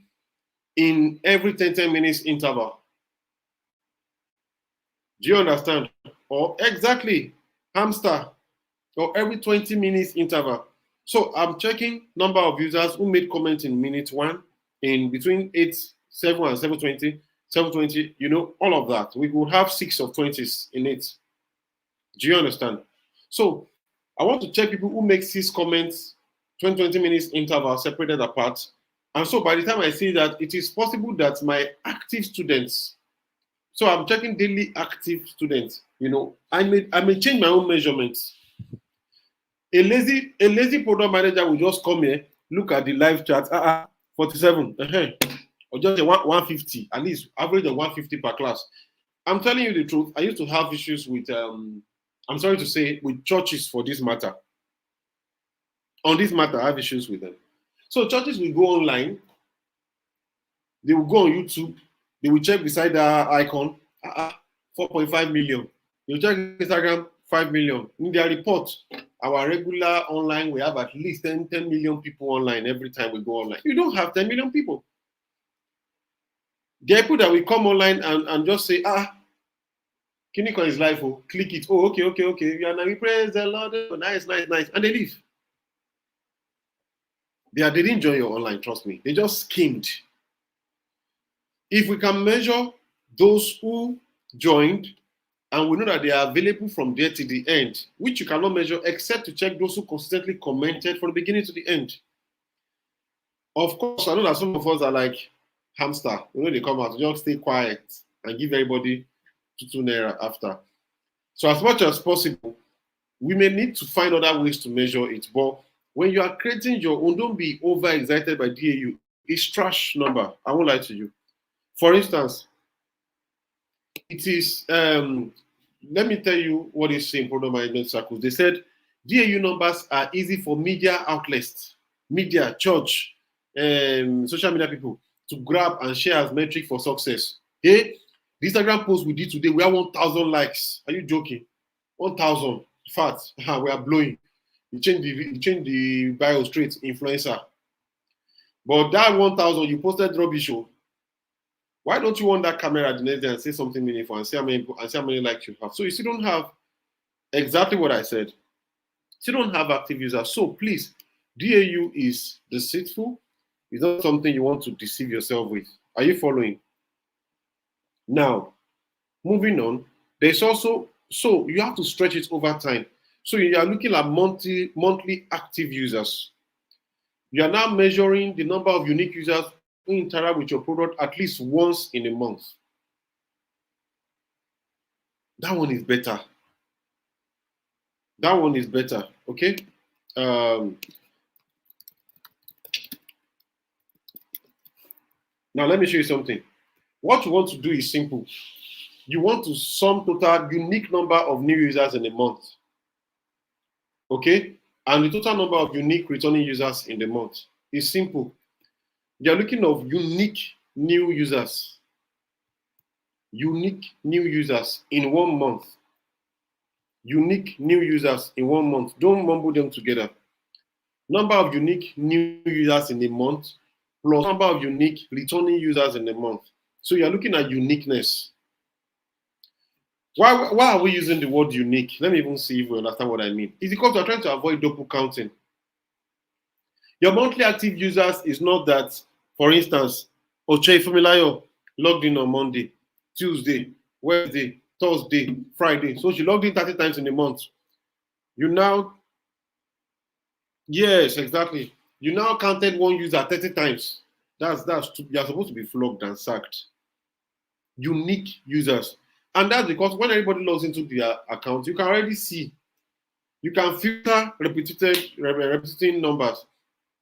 in every 10 minutes interval. Do you understand? Or exactly, hamster, or every 20 minutes interval. So I'm checking number of users who made comments in minute 1, in between 8:07 and 7:20, 720, all of that. We would have 6 of 20s in it. Do you understand? So I want to check people who make 6 comments, 20 minutes interval separated apart. And so by the time I see that, it is possible that my active students, so I'm checking daily active students, I may change my own measurements. A lazy product manager will just come here, look at the live chat, 47, or just 150, at least average of 150 per class. I'm telling you the truth. I used to have issues with, I'm sorry to say, with churches for this matter. On this matter, I have issues with them. So churches will go online, they will go on YouTube, they will check beside the icon, 4.5 million. You check Instagram, 5 million. In their report, our regular online, we have at least 10 million people online every time we go online. You don't have 10 million people. There are people that will come online and just say, Kiniko is live, click it. Oh, okay. We praise the Lord. Nice. And they leave. They didn't join your online, trust me. They just skimmed. If we can measure those who joined, and we know that they are available from there to the end, which you cannot measure except to check those who consistently commented from the beginning to the end. Of course, I know that some of us are like hamster. They come out, just stay quiet and give everybody 2 naira after. So as much as possible, we may need to find other ways to measure it. But when you are creating your own, don't be overexcited by DAU. It's trash number. I won't lie to you. For instance, it is, let me tell you what is in product management circles. They said DAU numbers are easy for media outlets, media, church, social media people to grab and share as metric for success. Hey, the Instagram post we did today, we have 1,000 likes. Are you joking? 1,000. In fact, we are blowing. You change the bio straight, influencer. But that 1,000 you posted rubbish. Why don't you want that camera the next day and say something meaningful and see how many likes you have? So you still don't have exactly what I said. You don't have active users. So please, DAU is deceitful. It's not something you want to deceive yourself with. Are you following? Now, moving on, there's also, so you have to stretch it over time. So you are looking at monthly active users. You are now measuring the number of unique users who interact with your product at least once in a month. That one is better. That one is better, okay? Now let me show you something. What you want to do is simple. You want to sum total unique number of new users in a month, okay? And the total number of unique returning users in the month is simple. You're looking at unique new users. Unique new users in 1 month. Unique new users in 1 month. Don't mumble them together. Number of unique new users in a month plus number of unique returning users in a month. So you're looking at uniqueness. Why are we using the word unique? Let me even see if we understand what I mean. It's because we're trying to avoid double counting. Your monthly active users is not that, for instance, Oche Fumilayo logged in on Monday, Tuesday, Wednesday, Thursday, Friday. So she logged in 30 times in a month. You now, yes, exactly. You now counted one user 30 times. You're supposed to be flogged and sacked. Unique users. And that's because when everybody logs into their account, you can already see, you can filter repeating numbers.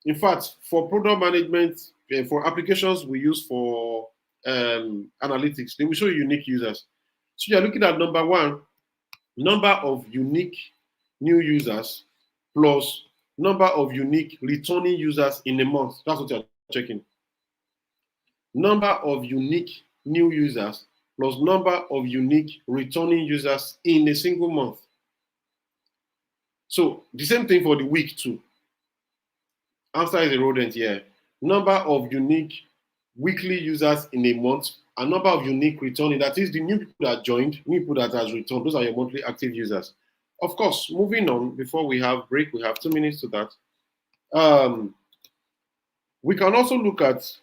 In fact, for product management, for applications we use for analytics, they will show you unique users. So you're looking at number one, number of unique new users plus number of unique returning users in a month. That's what you're checking. Number of unique new users plus number of unique returning users in a single month. So the same thing for the week too. Answer is a rodent here. Number of unique weekly users in a month, and number of unique returning. That is the new people that joined, new people that has returned. Those are your monthly active users. Of course, moving on, before we have break, we have 2 minutes to that. We can also look at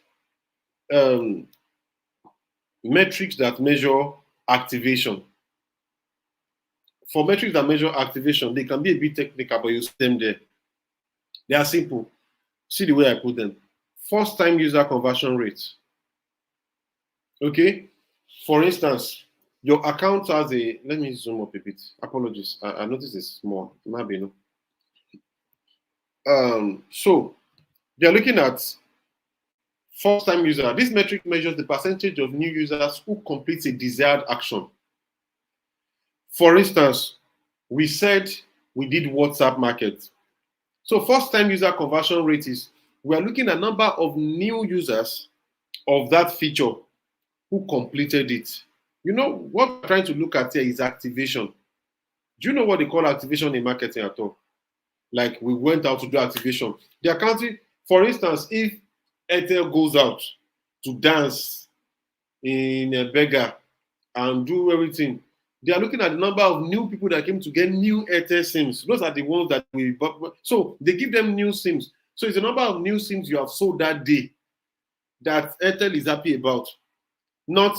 metrics that measure activation. For metrics that measure activation, they can be a bit technical, but you see them there. They are simple. See the way I put them. First time user conversion rate. Okay? For instance, your account has a, let me zoom up a bit. Apologies. I noticed it's small. It might be no. So they're looking at first time user. This metric measures the percentage of new users who complete a desired action. For instance, we said we did WhatsApp market. So first time user conversion rate is we are looking at number of new users of that feature who completed it. You know what we're trying to look at here is activation. Do you know what they call activation in marketing at all? Like we went out to do activation. They are counting, for instance, if Airtel goes out to dance in a beggar and do everything, they are looking at the number of new people that came to get new Airtel SIMs. Those are the ones that we bought. So they give them new SIMs. So it's the number of new SIMs you have sold that day that Airtel is happy about. Not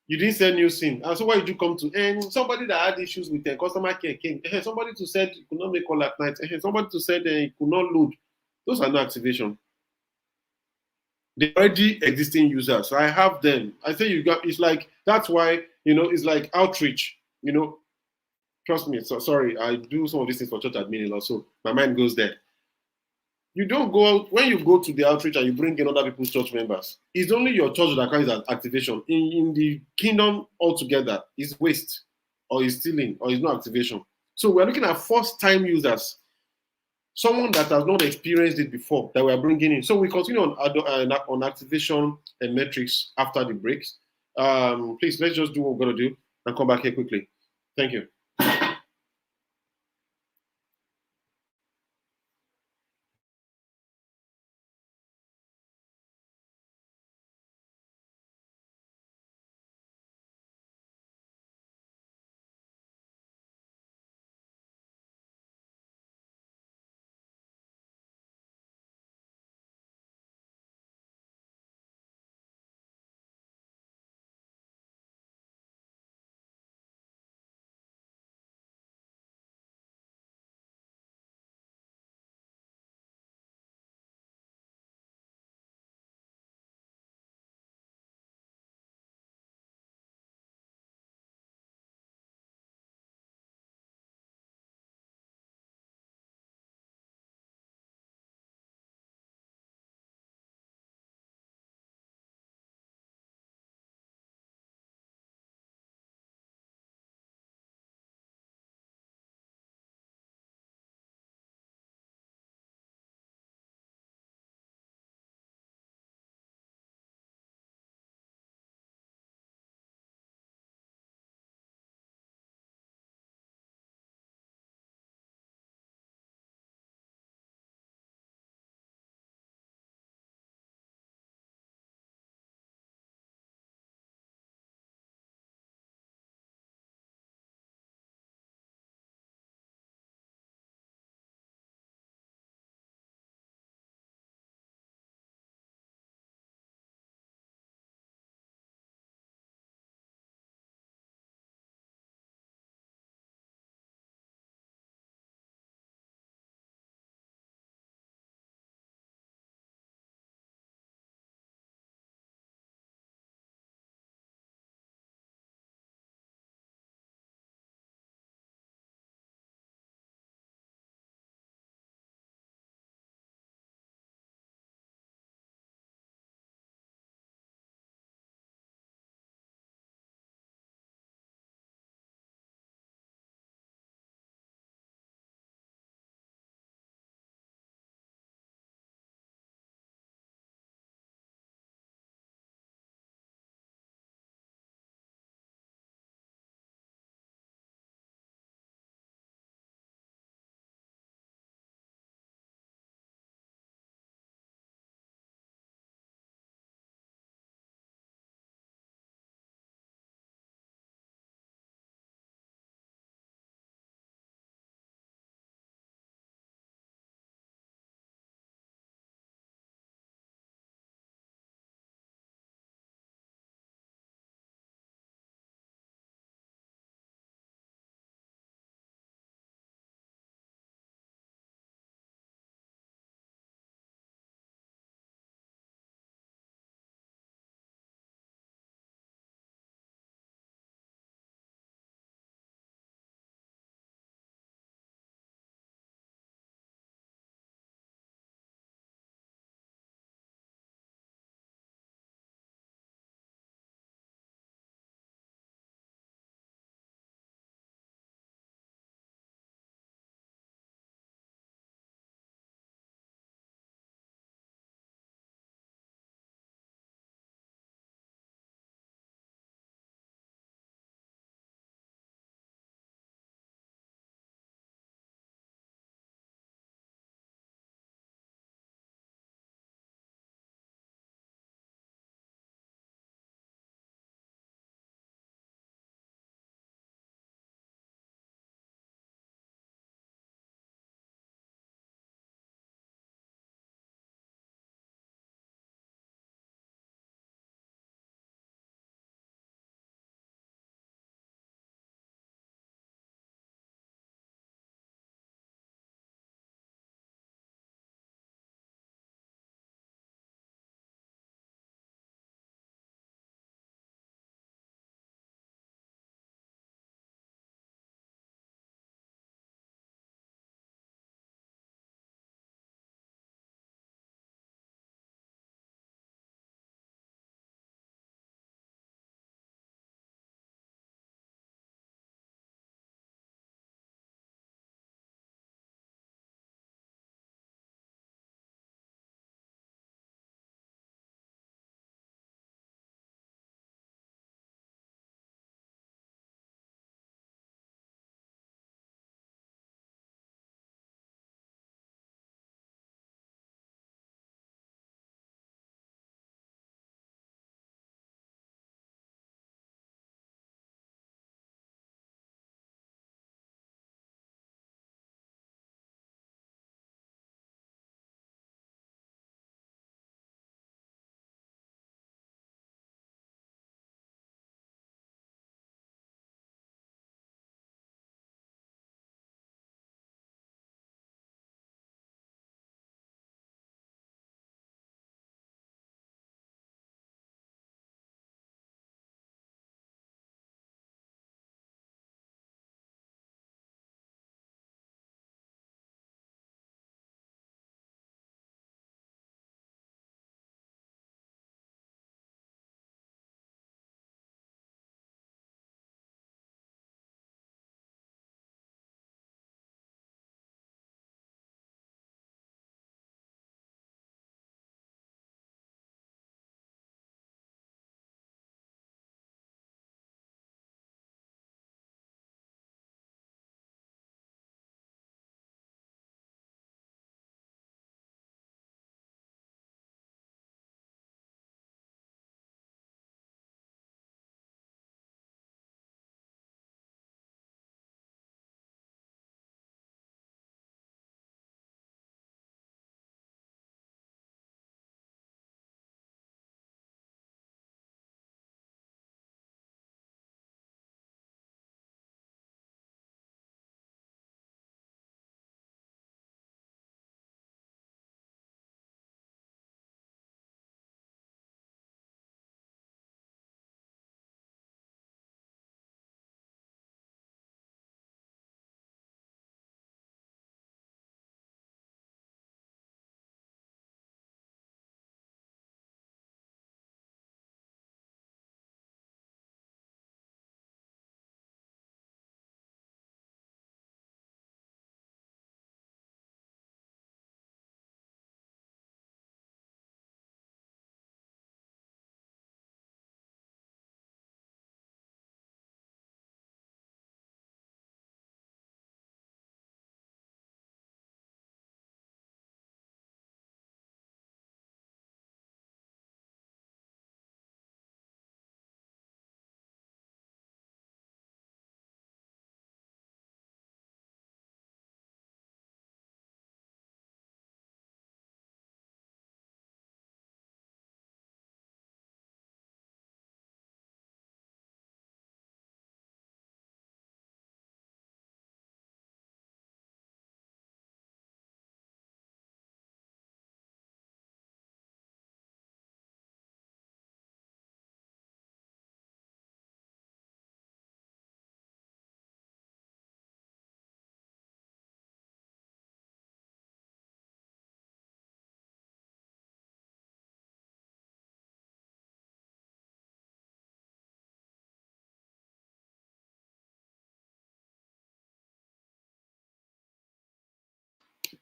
you didn't sell new SIM. And so why did you come to? And somebody that had issues with the customer care came. Somebody to said you could not make call at night. Somebody to said you could not load. Those are not activation. They're already existing users. So I have them. I say you got. It's like that's why it's like outreach. Trust me. So sorry, I do some of these things for church admin a lot. So my mind goes there. You don't go out when you go to the outreach and you bring in other people's church members. It's only your church that carries activation. In the kingdom altogether, it's waste, or it's stealing, or it's no activation. So we're looking at first time users, someone that has not experienced it before that we're bringing in. So we continue on activation and metrics after the breaks. Please let's just do what we're gonna do and come back here quickly. Thank you.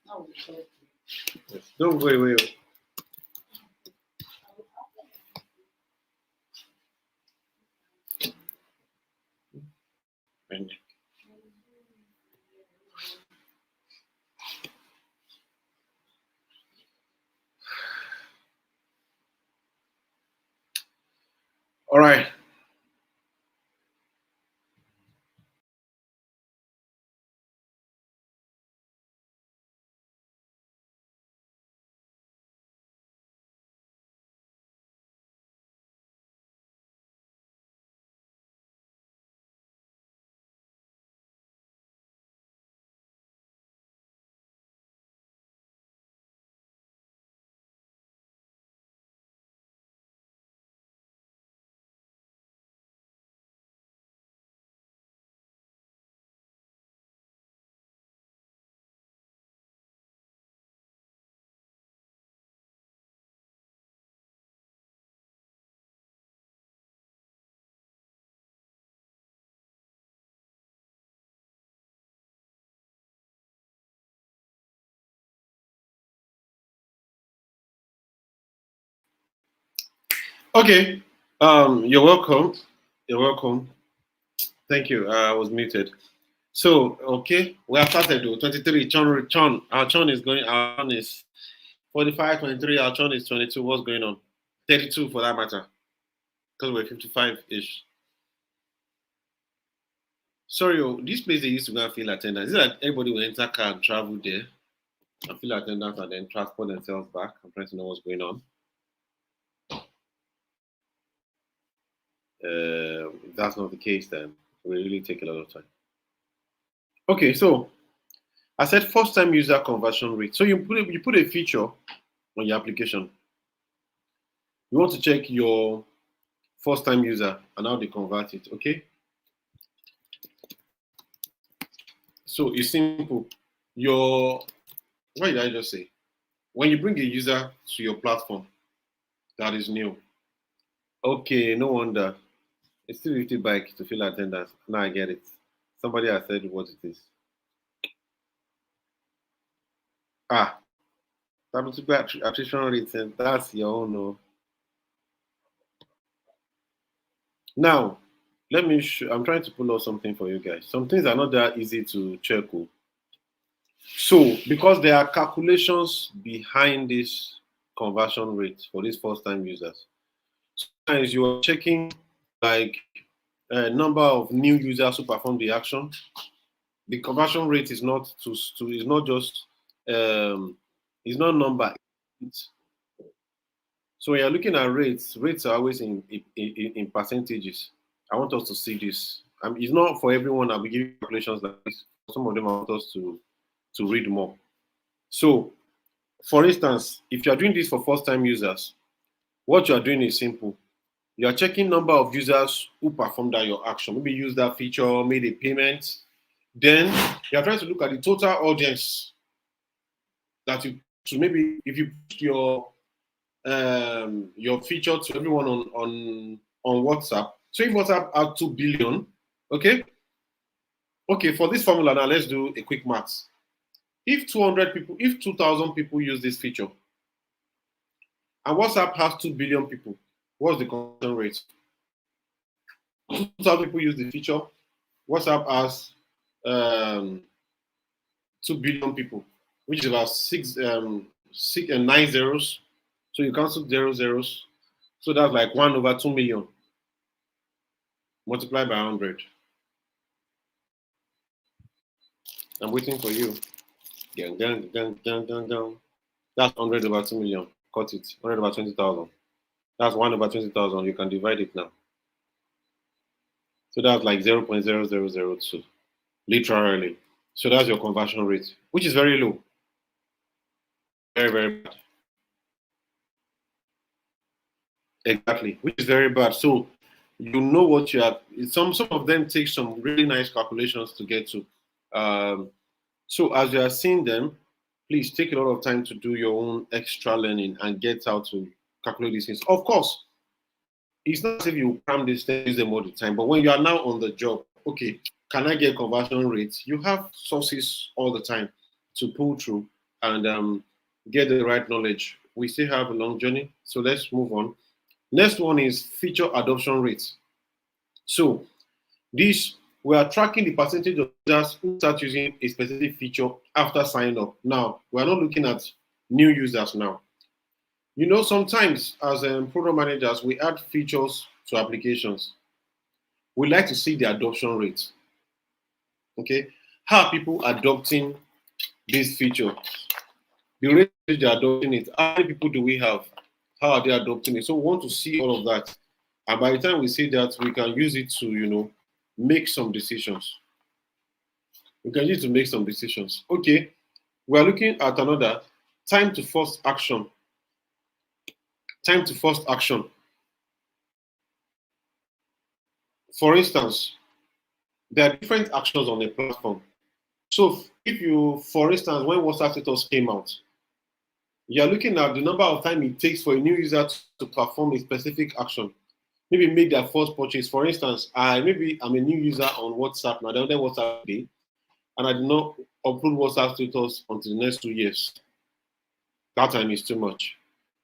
Yes. Don't go away. All right. Okay. You're welcome. You're welcome. Thank you. I was muted. So, okay, we have started though. 23, churn. Our churn is going, our churn is 45, 23, our churn is 22. What's going on? 32 for that matter, because we're 55-ish. Sorry, this place they used to go and fill attendance. Is it like everybody will enter car and travel there and fill attendance and then transport themselves back? I'm trying to know what's going on. If that's not the case, then it will really take a lot of time. Okay, so I said first time user conversion rate. So you put a feature on your application. You want to check your first time user and how they convert it. Okay. So it's simple. Your what did I just say? When you bring a user to your platform that is new, okay, no wonder. It's still 50 bike to fill attendance. Now I get it. Somebody has said what it is. Ah, attrition rate, and that's your own. No. Now, let me show. I'm trying to pull out something for you guys. Some things are not that easy to check. Oh. So, because there are calculations behind this conversion rate for these first time users, sometimes you are checking like a number of new users who perform the action. The conversion rate is not is not just it's not number. It's, so when you're looking at rates are always in percentages. I want us to see this. It's not for everyone. I'll be giving calculations like this. Some of them I want us to read more. So, for instance, if you are doing this for first-time users, what you are doing is simple. You are checking number of users who performed that your action. Maybe use that feature, made a payment. Then you are trying to look at the total audience that you. So maybe if you put your feature to everyone on WhatsApp. So if WhatsApp had 2 billion, okay, for this formula now, let's do a quick maths. If 200 people, if 2,000 people use this feature, and WhatsApp has 2 billion people, what's the conversion rate? 2,000 people use the feature. WhatsApp has 2 billion people, which is about six and 9 zeros. So you cancel 0 zeros. So that's like 1 over 2 million multiplied by 100. I'm waiting for you. Gang, gang, gang, gang, gang, gang. That's 100 over 2 million. Cut it. 100 over 20,000. That's 1 over 20,000. You can divide it now. So that's like 0.0002. Literally. So that's your conversion rate, which is very low. Very, very bad. Exactly, which is very bad. So you know what you have. Some of them take some really nice calculations to get to. So as you are seeing them, please take a lot of time to do your own extra learning and get how to calculate these things. Of course, it's not as if you cram this thing, use them all the time, but when you are now on the job, okay, can I get conversion rates? You have sources all the time to pull through and get the right knowledge. We still have a long journey, so let's move on. Next one is feature adoption rates. So this, we are tracking the percentage of users who start using a specific feature after signing up. Now, we are not looking at new users now. You know, sometimes as program managers, we add features to applications. We like to see the adoption rate. Okay, how are people adopting this feature? The rate they're adopting it. How many people do we have? How are they adopting it? So we want to see all of that. And by the time we see that, we can use it to, make some decisions. We can use it to make some decisions. Okay, we are looking at another time to first action. Time to first action. For instance, there are different actions on a platform. So if you, for instance, when WhatsApp status came out, you're looking at the number of time it takes for a new user to perform a specific action. Maybe make their first purchase. For instance, maybe I'm a new user on WhatsApp now. I don't WhatsApp today, and I did not upload WhatsApp status until the next 2 years. That time is too much.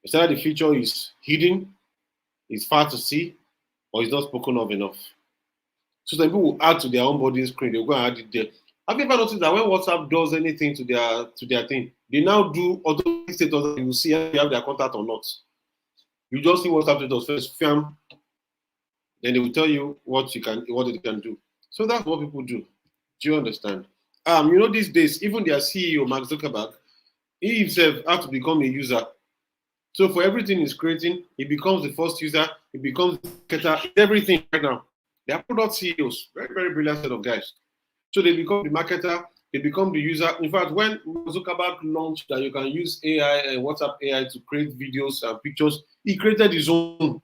It's either the feature is hidden, it's far to see, or it's not spoken of enough. So some people will add to their onboarding screen. They'll go and add it there. Have you ever noticed that when WhatsApp does anything to their thing, they now do automatic status. You will see if you have their contact or not. You just see WhatsApp status first, film, then they will tell you what they can do. So that's what people do. Do you understand? These days, even their CEO, Mark Zuckerberg, he himself had to become a user. So for everything he's creating, he becomes the first user, he becomes the marketer, everything right now. They are product CEOs, very, very brilliant set of guys. So they become the marketer, they become the user. In fact, when Zuckerberg launched that you can use AI and WhatsApp AI to create videos and pictures, he created his own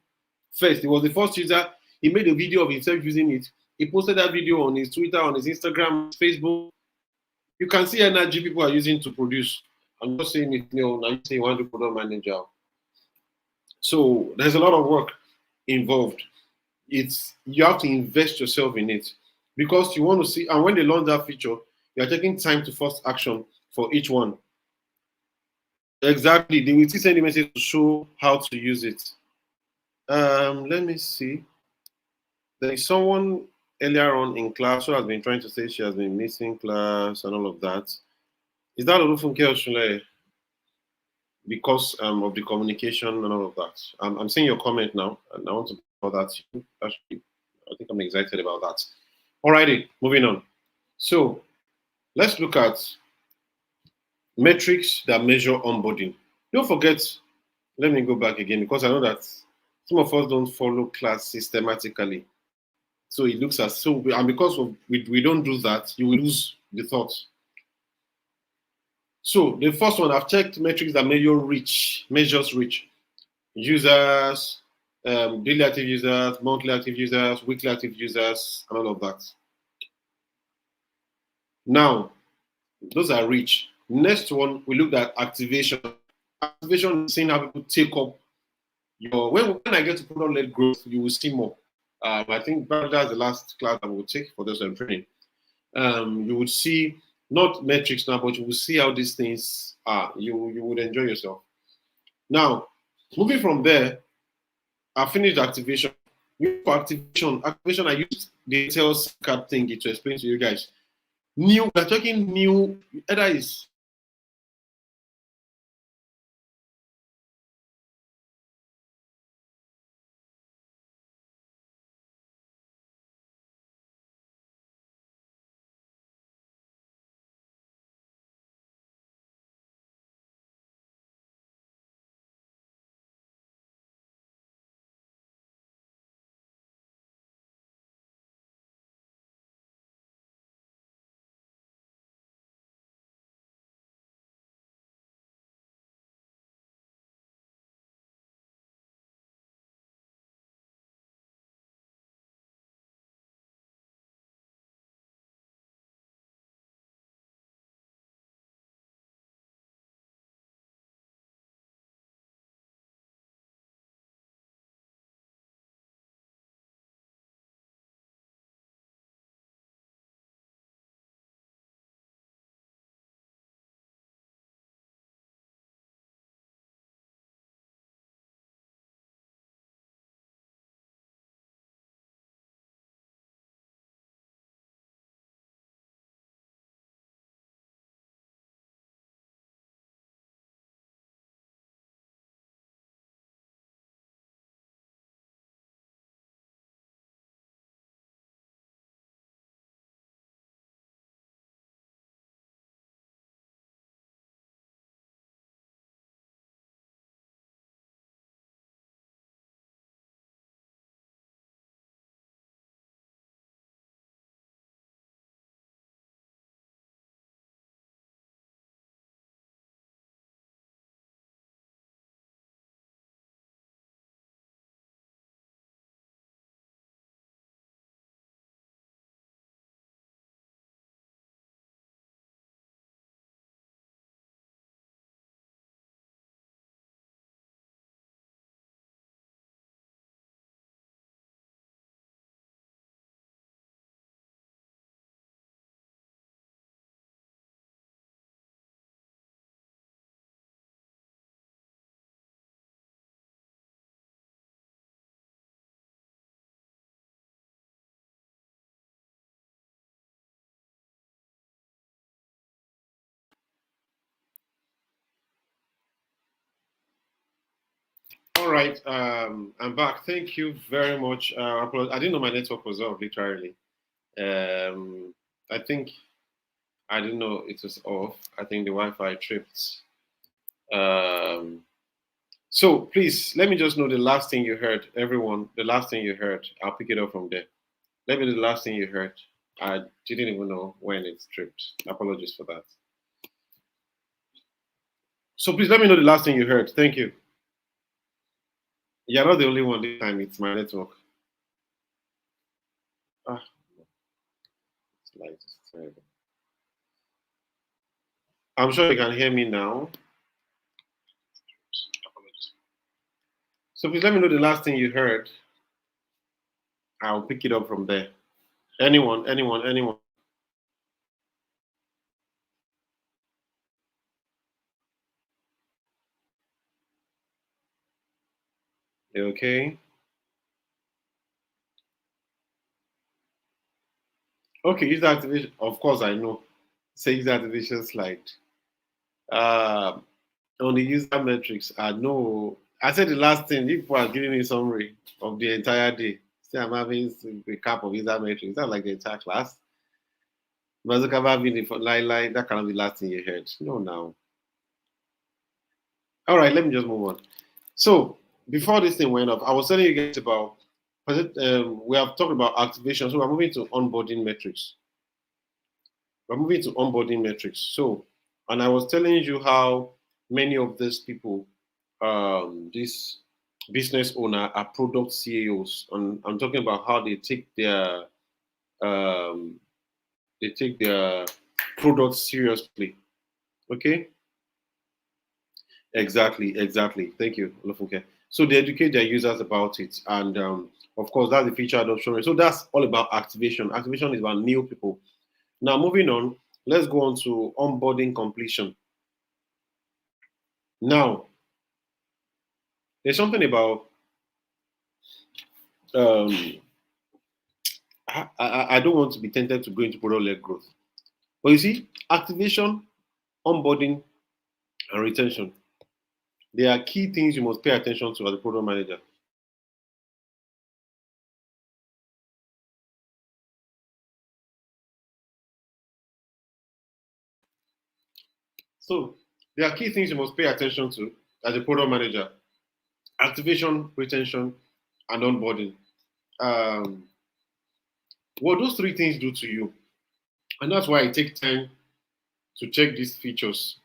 first. He was the first user. He made a video of himself using it. He posted that video on his Twitter, on his Instagram, Facebook. You can see energy people are using to produce. I'm not saying it, now you say you want to product manager. So there's a lot of work involved. You have to invest yourself in it because you want to see. And when they launch that feature, you are taking time to first action for each one. Exactly, they will send a message to show how to use it. Let me see. There is someone earlier on in class who has been trying to say she has been missing class and all of that. Is that Olufunke Oshule? Because of the communication and all of that. I'm seeing your comment now, and I want to talk about that. Actually, I think I'm excited about that. Alrighty, moving on. So let's look at metrics that measure onboarding. Don't forget, let me go back again because I know that some of us don't follow class systematically. So it looks as so, and because we don't do that, you will lose the thought. So the first one, I've checked metrics that measures reach. Users, daily active users, monthly active users, weekly active users, and all of that. Now, those are reach. Next one, we looked at activation. Activation is seeing how people take up your. When I get to product-led growth, you will see more. I think that's the last class I will take for this training. You would see not metrics now, but you will see how these things are. You would enjoy yourself. Now, moving from there, I finished activation. For activation, I used the sales card thingy to explain to you guys. We're talking new, either is All right, I'm back. Thank you very much. I didn't know my network was off, literally. Um, I think I didn't know it was off. I think the Wi-Fi tripped. Um, so please let me just know the last thing you heard, everyone. The last thing you heard. I'll pick it up from there. Let me know the last thing you heard. I didn't even know when it tripped. Apologies for that. So please let me know the last thing you heard. Thank you. You're not the only one this time. It's my network. Ah, it's like it's terrible. I'm sure you can hear me now. So please let me know the last thing you heard. I'll pick it up from there. Anyone, anyone, anyone. Okay. Okay, user activation. Of course, I know. Say user activation slide. Uh, on the user metrics, I know. I said the last thing. You people are giving me summary of the entire day. Say I'm having a recap of user metrics. That's like the entire class. Mazuka being for lie, that cannot be the last thing you heard. No, now. All right, let me just move on. So before this thing went off, I was telling you guys about we have talked about activation. So we're moving to onboarding metrics. We're moving to onboarding metrics. So, and I was telling you how many of these people, this business owner, are product CEOs, and I'm talking about how um, they take their products seriously. Okay. Exactly, exactly. Thank you, Olufunke. So they educate their users about it, and of course, that's the feature adoption rate. So that's all about activation. Activation is about new people. Now, moving on, let's go on to onboarding completion. Now, there's something about um, I don't want to be tempted to go into product-led growth, but you see, activation, onboarding, and retention. They are key things you must pay attention to as a product manager. So, there are key things you must pay attention to as a product manager: activation, retention, and onboarding. Um, what those three things do to you, and that's why I take time to check these features.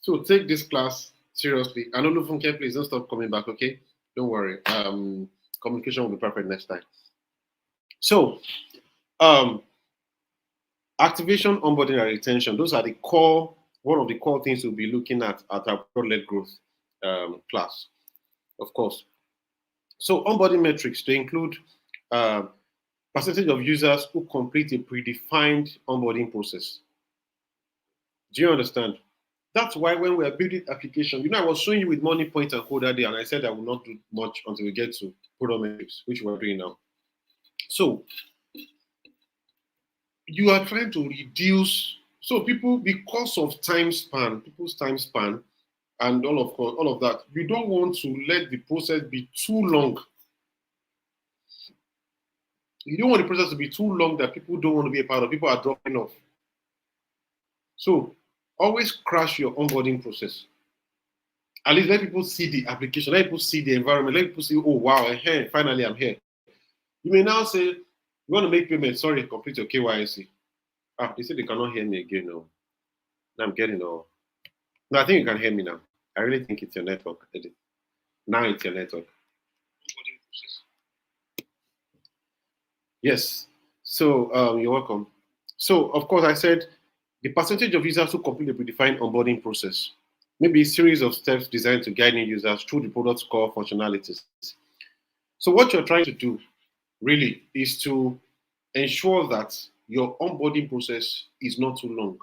So take this class seriously. I know Lufunke, please don't stop coming back, okay? Don't worry. Communication will be perfect next time. So, um, activation, onboarding, and retention. Those are the core. One of the core things we'll be looking at our product-led growth class, of course. So, onboarding metrics they include uh, percentage of users who complete a predefined onboarding process. Do you understand? That's why when we are building application, I was showing you with money point and code that day, and I said I will not do much until we get to product metrics, which we're doing now. So you are trying to reduce. So people, because of time span, people's time span, and all of that, you don't want to let the process be too long. You don't want the process to be too long that people don't want to be a part of. People are dropping off. So always crash your onboarding process. At least let people see the application, let people see the environment, let people see, oh wow, finally I'm here. You may now say, you want to make payment, sorry, complete your KYC. Ah, they said they cannot hear me again. No, now I'm getting all. No, I think you can hear me now. I really think it's your network. Now it's your network. Yes. So you're welcome. So of course I said the percentage of users who complete the predefined onboarding process. Maybe a series of steps designed to guide new users through the product's core functionalities. So what you're trying to do really is to ensure that your onboarding process is not too long.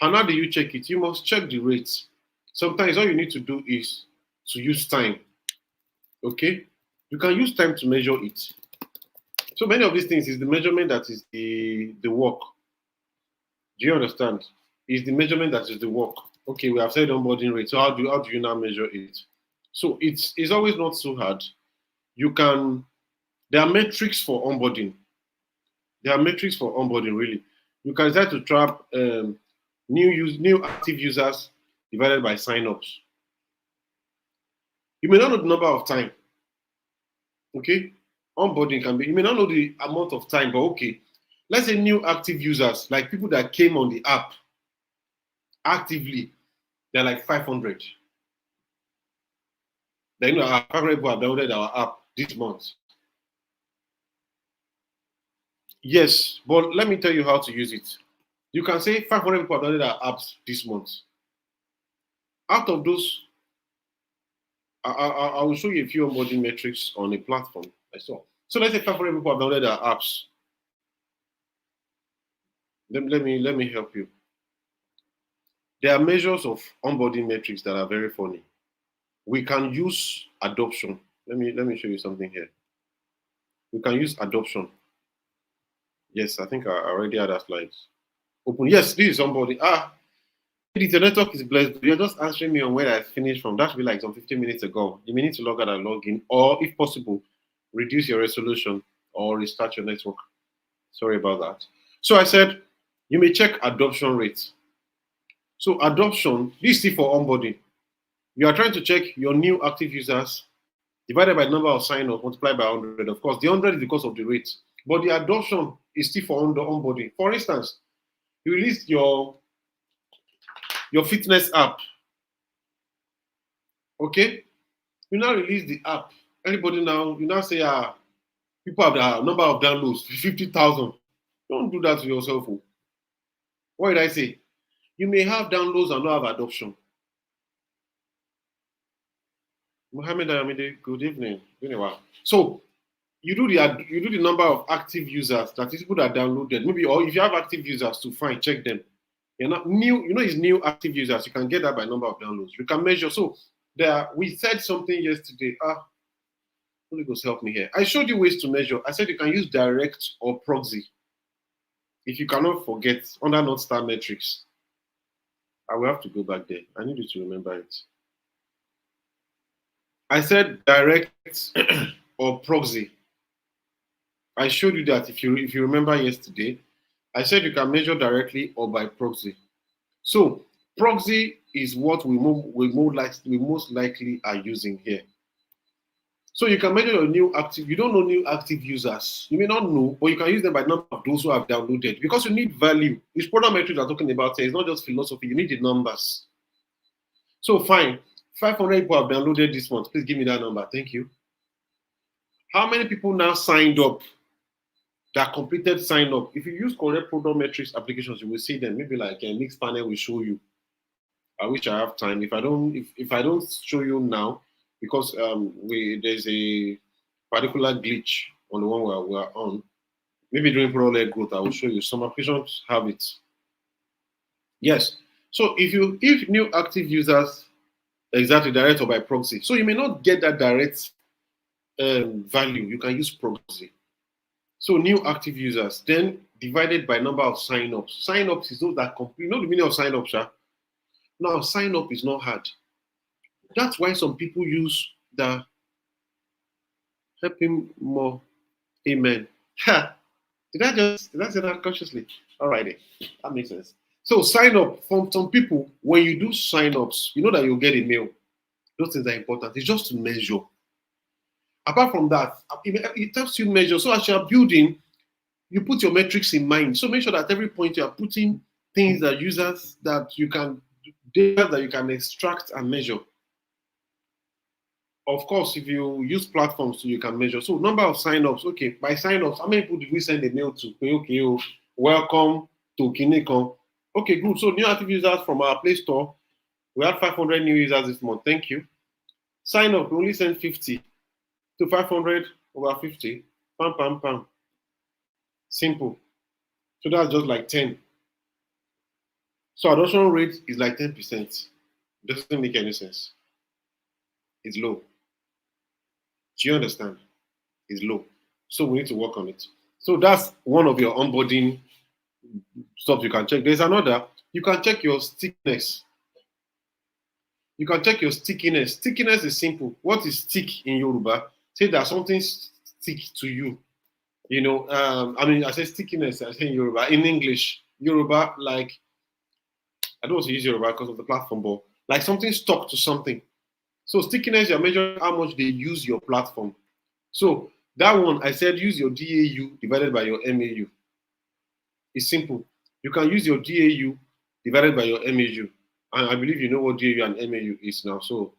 And how do you check it? You must check the rates. Sometimes all you need to do is to use time. Okay? You can use time to measure it. So many of these things is the measurement that is the work. Do you understand? Is the measurement that is the work. Okay, we have said onboarding rate. So how do you now measure it? So it's always not so hard. There are metrics for onboarding. There are metrics for onboarding, really. You can start to trap new active users divided by signups. You may not know the number of time. Okay, onboarding can be. You may not know the amount of time, but okay. Let's say new active users, like people that came on the app actively, they're like 500. Then 500 people have downloaded our app this month. Yes, but let me tell you how to use it. You can say 500 people have downloaded our apps this month. Out of those, I will show you a few onboarding metrics on a platform I saw. So let's say 500 people have downloaded our apps. Let me help you. There are measures of onboarding metrics that are very funny. We can use adoption. Let me show you something here. We can use adoption. Yes, I think I already had that slide open. Yes, this is somebody. The network is blessed. You're just answering me on where I finished from. That should be like some 15 minutes ago. You may need to log out and log in, or if possible, reduce your resolution or restart your network. Sorry about that. So I said you may check adoption rates. So adoption, this is for onboarding. You are trying to check your new active users divided by the number of sign-ups multiplied by 100. Of course, the 100 is because of the rate, but the adoption is still for onboarding. For instance, you release your fitness app. Okay, you now release the app. Anybody now, you now say, people have the number of downloads 50,000. Don't do that to yourself. What did I say? You may have downloads and not have adoption. Mohammed Amide, good evening. Been a while. So you do the number of active users, that is people that downloaded. Maybe, or if you have active users, to find, check them. You're not new, it's new active users. You can get that by number of downloads. You can measure. So we said something yesterday. Holy Ghost, help me here. I showed you ways to measure. I said you can use direct or proxy. If you cannot forget, under North Star metrics, I will have to go back there. I need you to remember it. I said direct or proxy. I showed you that if you remember yesterday. I said you can measure directly or by proxy. So proxy is what we most likely are using here. So you can measure your new active. You don't know new active users. You may not know, but you can use them by number of those who have downloaded, because you need value. It's product metrics we're talking about here. It's not just philosophy. You need the numbers. So fine, 500 people have downloaded this month. Please give me that number. Thank you. How many people now signed up? That completed sign up. If you use correct product metrics applications, you will see them. Maybe like a mixed panel will show you. I wish I have time. If I don't show you now, because there's a particular glitch on the one we are on. Maybe during product growth, I will show you. Some applications have it. Yes. So if new active users, exactly, direct or by proxy. So you may not get that direct value. You can use proxy. So new active users, then divided by number of sign-ups. Sign-ups is those that complete. You know the meaning of sign-up, sir? Now, sign-up is not hard. That's why some people use the help him more. Amen. Did I say that consciously? All right, that makes sense. So sign up from some people. When you do sign-ups, you know that you'll get a mail. Those things are important. It's just to measure. Apart from that, it helps you measure. So as you're building, you put your metrics in mind. So make sure that at every point you are putting things that users that you can data that you can extract and measure. Of course, if you use platforms, so you can measure. So number of signups. Okay, by signups, how many people did we send a mail to? Okay, welcome to Kinecon. Okay, good. So new active users from our Play Store. We had 500 new users this month. Thank you. Sign up. We only send 50 to 500 over 50. Pam, pam, pam. Simple. So that's just like 10. So adoption rate is like 10%. Doesn't make any sense. It's low. Do you understand? It's low. So we need to work on it. So that's one of your onboarding stuff you can check. There's another. You can check your stickiness. You can check your stickiness. Stickiness is simple. What is stick in Yoruba? Say that something stick to you. I say stickiness. I say in Yoruba. In English, Yoruba, like I don't want to use Yoruba because of the platform, but like something stuck to something. So stickiness, you're measuring how much they use your platform. So that one, I said use your DAU divided by your MAU. It's simple. You can use your DAU divided by your MAU. And I believe you know what DAU and MAU is now. So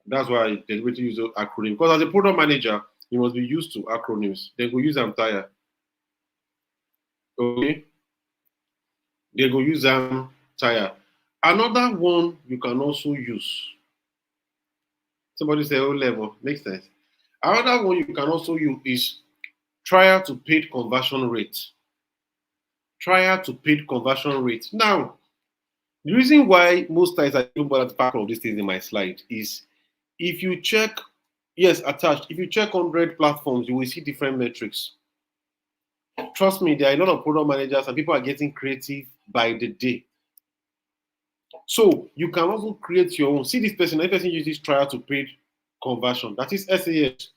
that's why I deliberately use the acronym. Because as a product manager, you must be used to acronyms. They go use them tire. Okay? They go use them tire. Another one you can also use. Somebody say O level. Makes sense. Another one you can also use is trial to paid conversion rate. Trial to paid conversion rate. Now, the reason why most times I don't bother to pack all of these things in my slide is if you check, yes, attached, if you check 100 platforms, you will see different metrics. Trust me, there are a lot of product managers and people are getting creative by the day. So you can also create your own. See this person, that person uses trial to paid conversion. That is SAS.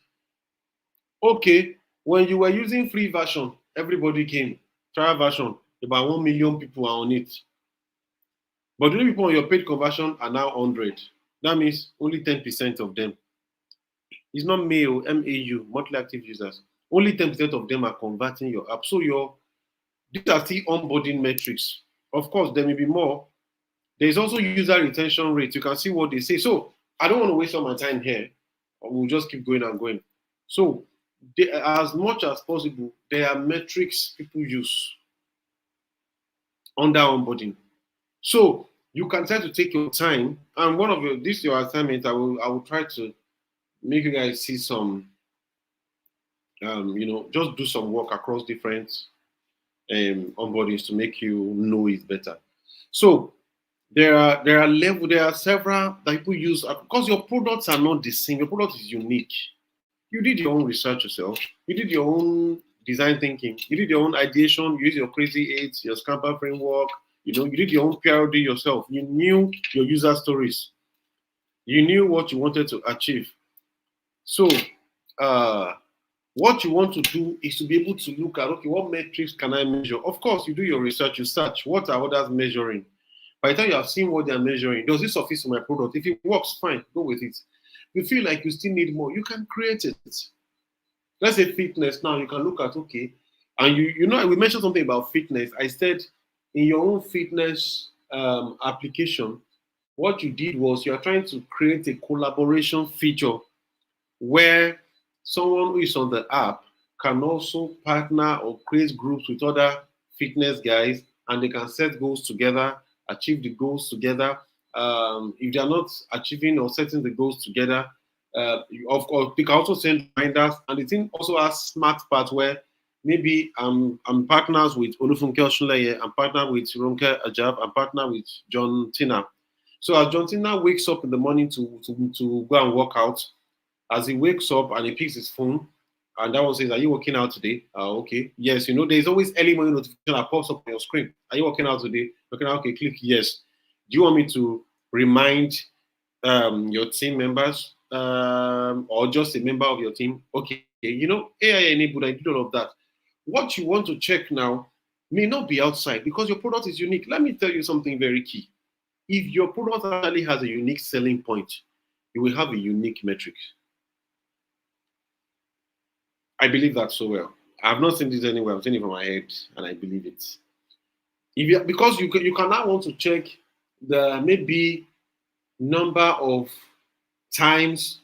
Okay, when you were using free version, everybody came. Trial version, about 1 million people are on it. But the people on your paid conversion are now 100. That means only 10% of them. It's not MAU, MAU, monthly active users. Only 10% of them are converting your app. So these are still onboarding metrics. Of course, there may be more. There's also user retention rate. You can see what they say. So I don't want to waste all my time here. We'll just keep going and going. So as much as possible, there are metrics people use under onboarding. So you can try to take your time. And one of your assignment, I will try to make you guys see some, just do some work across different onboardings to make you know it better. So there are several that people use because your products are not the same. Your product is unique. You did your own research yourself. You did your own design thinking. You did your own ideation. You used your crazy eight, your Scrum framework. You did your own PRD yourself. You knew your user stories. You knew what you wanted to achieve. So, what you want to do is to be able to look at, okay, what metrics can I measure? Of course, you do your research, you search. What are others measuring? By the time you have seen what they're measuring, does this suffice for my product? If it works, fine, go with it. If you feel like you still need more, you can create it. Let's say fitness now, you can look at, okay, and we mentioned something about fitness. I said in your own fitness application, what you did was you are trying to create a collaboration feature where someone who is on the app can also partner or create groups with other fitness guys and they can set goals together, achieve the goals together. If they are not achieving or setting the goals together, of course, they can also send reminders. And the thing also has smart part where maybe I'm partners with Olufunke Oshunleye, I'm partnered with Ronke Ajab, I'm partnered with John Tina. So as John Tina wakes up in the morning to go and work out, as he wakes up and he picks his phone, and that one says, "Are you working out today?" Okay. Yes, there's always early morning notification that pops up on your screen. Are you working out today? Working out? Okay, click yes. Do you want me to remind your team members or just a member of your team? Okay, AI enabled, I did all of that. What you want to check now may not be outside because your product is unique. Let me tell you something very key. If your product actually has a unique selling point, you will have a unique metric. I believe that so well. I've not seen this anywhere. I'm saying it from my head, and I believe it. Because you can now want to check the maybe number of times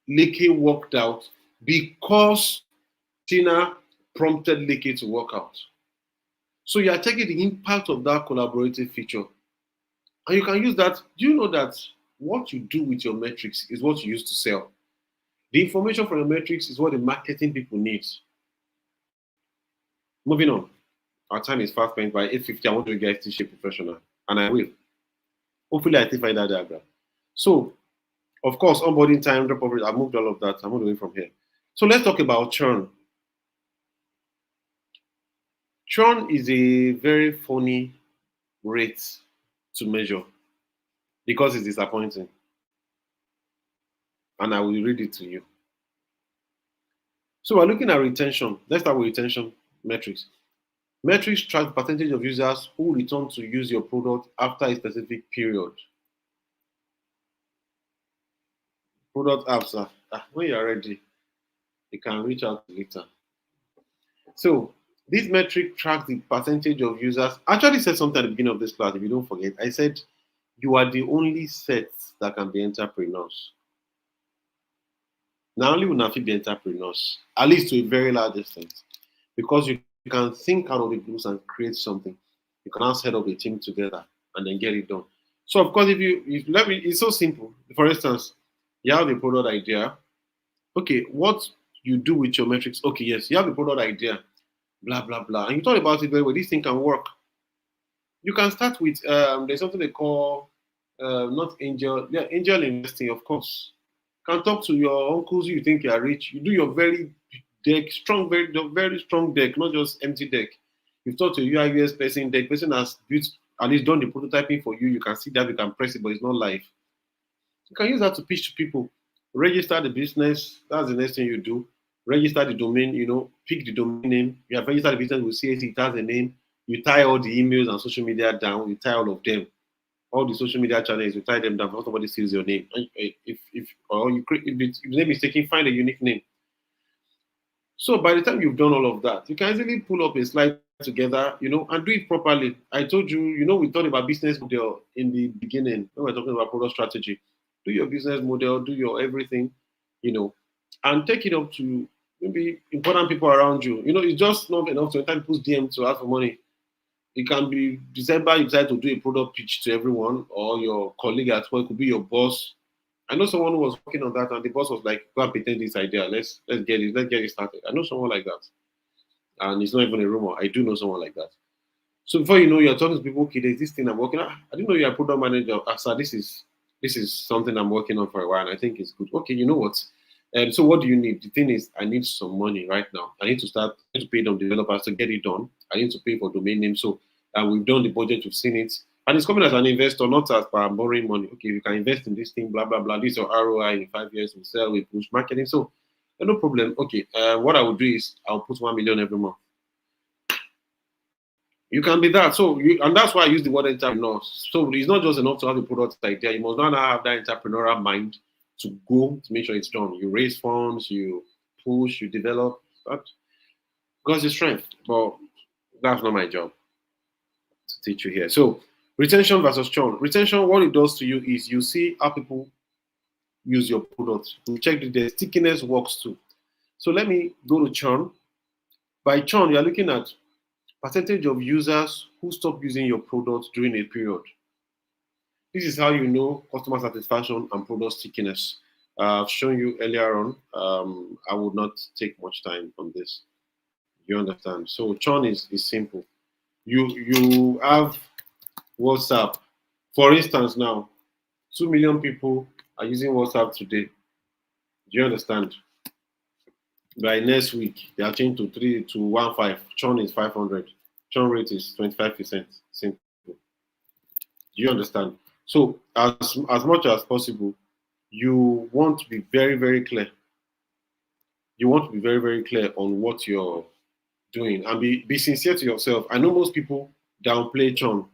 Leke worked out because Tina prompted Leke to work out. So you are checking the impact of that collaborative feature, and you can use that. Do you know that what you do with your metrics is what you use to sell? The information from your metrics is what the marketing people need. Moving on. Our time is fast spent. By 8:50. I want you guys to shape professional, and I will. Hopefully, I can find that diagram. So, of course, onboarding time, drop over. I moved all of that. I'm moving from here. So let's talk about churn. Churn is a very funny rate to measure. because it's disappointing. And I will read it to you. So we're looking at retention. Let's start with retention metrics. Metrics track the percentage of users who return to use your product after a specific period. Product apps are, when you're ready, you can reach out later. So this metric tracks the percentage of users. I actually said something at the beginning of this class, if you don't forget. I said you are the only set that can be entrepreneurs. Now only will not be entrepreneurs, at least to a very large extent, because you can think out of the blue and create something. You can now set up a team together and then get it done. So of course, if let me, it's so simple. For instance, you have a product idea. Okay, what you do with your metrics? Okay, yes, you have a product idea, blah blah blah, and you thought about it very well. This thing can work. You can start with there's something they call not angel, yeah, angel investing, of course. Can talk to your uncles you think you are rich. You do your very deck, strong, very strong deck, not just empty deck. You've talked to a UI person, the person has built, at least done the prototyping for you. You can see that, you can press it, but it's not live. You can use that to pitch to people. Register the business. That's the next thing you do. Register the domain, pick the domain name. You have registered the business with CAC, it has a name. You tie all the emails and social media down. You tie all of them. All the social media channels, you tie them down before somebody sees your name. If or you create, if the name is taken, find a unique name. So by the time you've done all of that, you can easily pull up a slide together, and do it properly. I told you, we thought about business model in the beginning when we're talking about product strategy. Do your business model, do your everything, and take it up to maybe important people around you. It's just not enough to enter people's DM to ask for money. It can be December, you decide to do a product pitch to everyone or your colleague at work, could be your boss. I know someone who was working on that and the boss was like, go and patent this idea. Let's get it started. I know someone like that. And it's not even a rumor. I do know someone like that. So before you know, you're talking to people, okay, there's this thing I'm working on. I didn't know you're a product manager. Sir, this is something I'm working on for a while and I think it's good. Okay, you know what? So what do you need? The thing is, I need some money right now. I need to pay them developers to get it done. I need to pay for domain name. So we've done the budget, we've seen it. And it's coming as an investor, not as per borrowing money. Okay, you can invest in this thing, blah, blah, blah. This is your ROI in 5 years, we sell, we push marketing. So no problem. Okay, what I will do is I'll put 1 million every month. You can be that. And that's why I use the word entrepreneur. So it's not just enough to have a product idea. You must not have that entrepreneurial mind to go to make sure it's done. You raise funds, you push, you develop. That God's your strength. But that's not my job to teach you here. So retention versus churn. Retention, what it does to you is you see how people use your product. You check the stickiness works too. So let me go to churn. By churn, you're looking at percentage of users who stop using your product during a period. This is how you know customer satisfaction and product stickiness. I've shown you earlier on. I would not take much time on this. You understand? So churn is simple. You have WhatsApp. For instance, now 2 million people are using WhatsApp today. Do you understand? By next week, they are changed to 3 to 15. Churn is 500. Churn rate is 25%. Simple. Do you understand? So as much as possible, you want to be very, very clear. You want to be very, very clear on what you're doing and be sincere to yourself. I know most people downplay churn.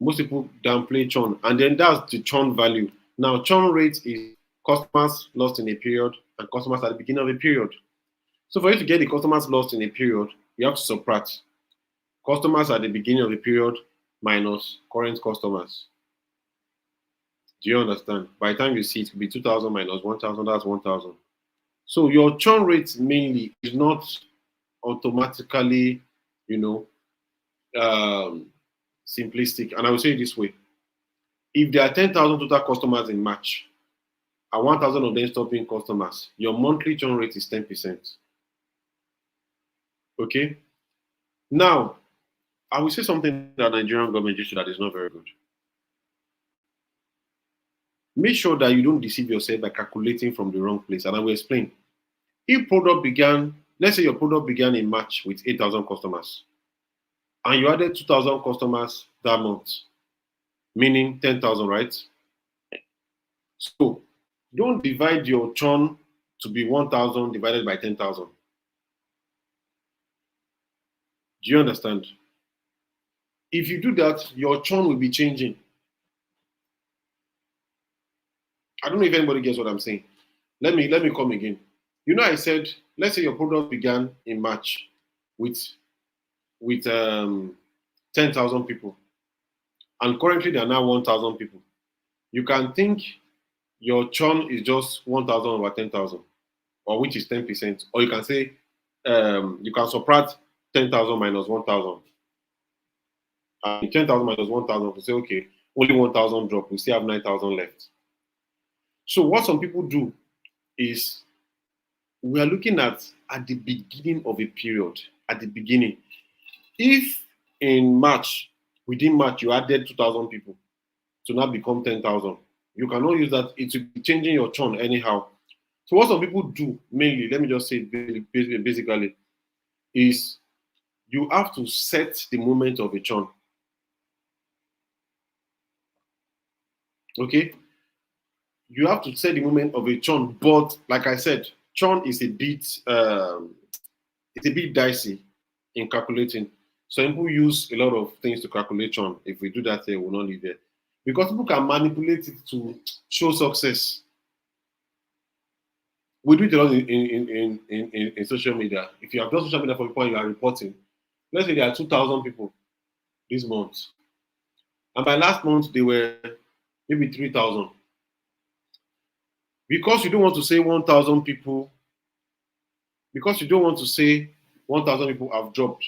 Most people downplay churn, and then that's the churn value. Now, churn rate is customers lost in a period and customers at the beginning of a period. So for you to get the customers lost in a period, you have to subtract customers at the beginning of the period minus current customers. Do you understand? By the time you see it, will be 2,000 minus 1,000, that's 1,000. So your churn rate mainly is not automatically, simplistic. And I will say it this way. If there are 10,000 total customers in March, and 1,000 of them stop being customers, your monthly churn rate is 10%. Okay? Now, I will say something that Nigerian government issue that is not very good. Make sure that you don't deceive yourself by calculating from the wrong place. And I will explain. If let's say your product began in March with 8,000 customers, and you added 2,000 customers that month, meaning 10,000, right? So don't divide your churn to be 1,000 divided by 10,000. Do you understand? If you do that, your churn will be changing. I don't know if anybody gets what I'm saying. Let me come again. You know, I said, let's say your product began in March with 10,000 people, and currently there are now 1,000 people. You can think your churn is just 1,000 over 10,000, or which is 10%, or you can say you can subtract 10,000 minus 1,000. 10,000 minus 1,000 to say, okay, only 1,000 drop, we still have 9,000 left. So what some people do is we are looking at the beginning of a period, at the beginning. If in March, within March, you added 2,000 people to now become 10,000, you cannot use that. It will be changing your churn anyhow. So what some people do mainly, let me just say basically, is you have to set the moment of a churn. Okay, you have to set the moment of a churn. But like I said, churn is a bit dicey in calculating. So people use a lot of things to calculate churn. If we do that, they will not live there because people can manipulate it to show success. We do it a lot in social media. If you have done social media for people and you are reporting, let's say there are 2,000 people this month, and by last month they were maybe 3,000. Because you don't want to say 1,000 people, because you don't want to say 1,000 people have dropped,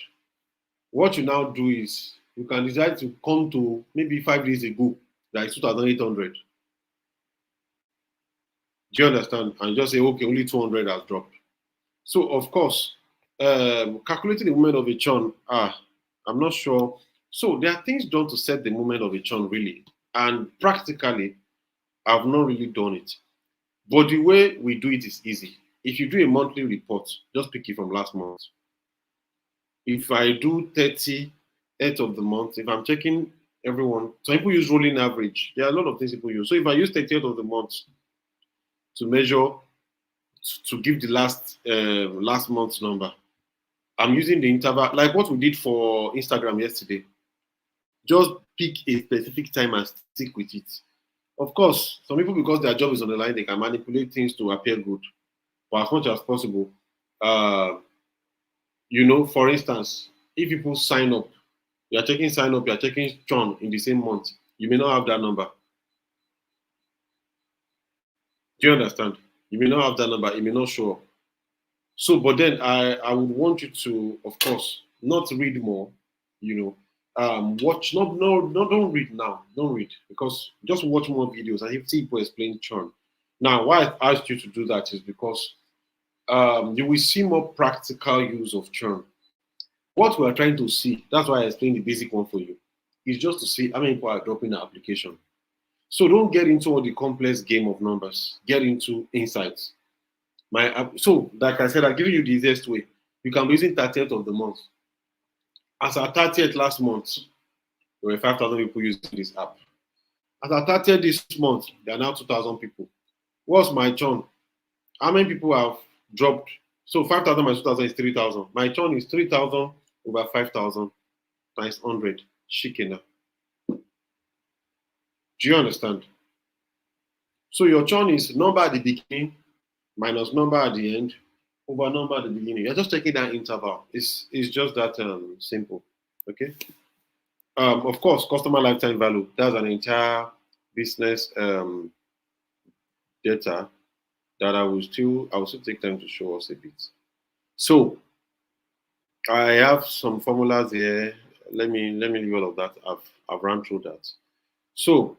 what you now do is you can decide to come to maybe 5 days ago, that is 2,800. Do you understand? And just say, okay, only 200 has dropped. So, of course, calculating the moment of a churn, I'm not sure. So, there are things done to set the moment of a churn, really. And practically, I've not really done it. But the way we do it is easy. If you do a monthly report, just pick it from last month. If I do 30th of the month, if I'm checking everyone, some people use rolling average. There are a lot of things people use. So if I use 30th of the month to measure, to give the last month's number, I'm using the interval, like what we did for Instagram yesterday. Just pick a specific time and stick with it. Of course, some people, because their job is on the line, they can manipulate things to appear good. But as much as possible, uh, for instance, if people sign up, you are checking churn in the same month, you may not have that number. Do you understand? You may not have that number, it may not show up. So, but then I would want you to, of course, not read more, you know, watch, no, don't read now, don't read, because just watch more videos and you see people explain churn. Now, why I asked you to do that is because you will see more practical use of churn. What we are trying to see, that's why I explained the basic one for you, is just to see how many people are dropping the application. So don't get into all the complex game of numbers. Get into insights. So, like I said, I've given you the easiest way. You can be using 30th of the month. As our 30th last month, there were 5,000 people using this app. As our 30th this month, there are now 2,000 people. What's my churn? How many people have dropped? So 5,000 minus 2,000 is 3,000. My churn is 3,000 over 5,000 times 100. Shikena. Do you understand? So your churn is number at the beginning minus number at the end over number at the beginning. You're just taking that interval. It's just that simple. Okay. Of course, customer lifetime value. That's an entire business data that I will still take time to show us a bit. So I have some formulas here. Let me leave all of that. I've run through that. So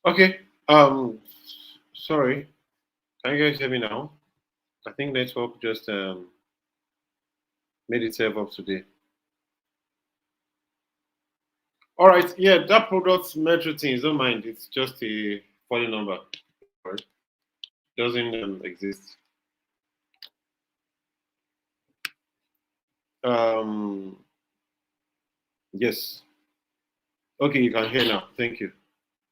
Okay. Sorry. Can you guys hear me now? I think network just made itself up today. All right. Yeah, that product metro things. Don't mind. It's just a funny number. Right? Doesn't exist. Um. Yes. Okay. You can hear now. Thank you.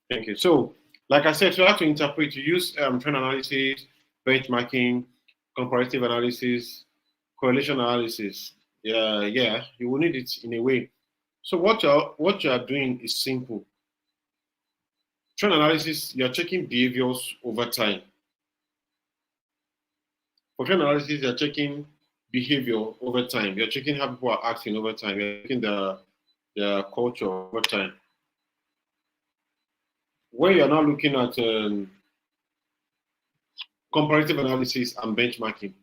Thank you. So, like I said, so how to interpret, you use trend analysis, benchmarking, comparative analysis, correlation analysis. Yeah, you will need it in a way. So what you are doing is simple. Trend analysis, you are checking behaviors over time. For trend analysis, you're checking behavior over time. You're checking how people are acting over time. You're checking the culture over time. When you're now looking at comparative analysis and benchmarking,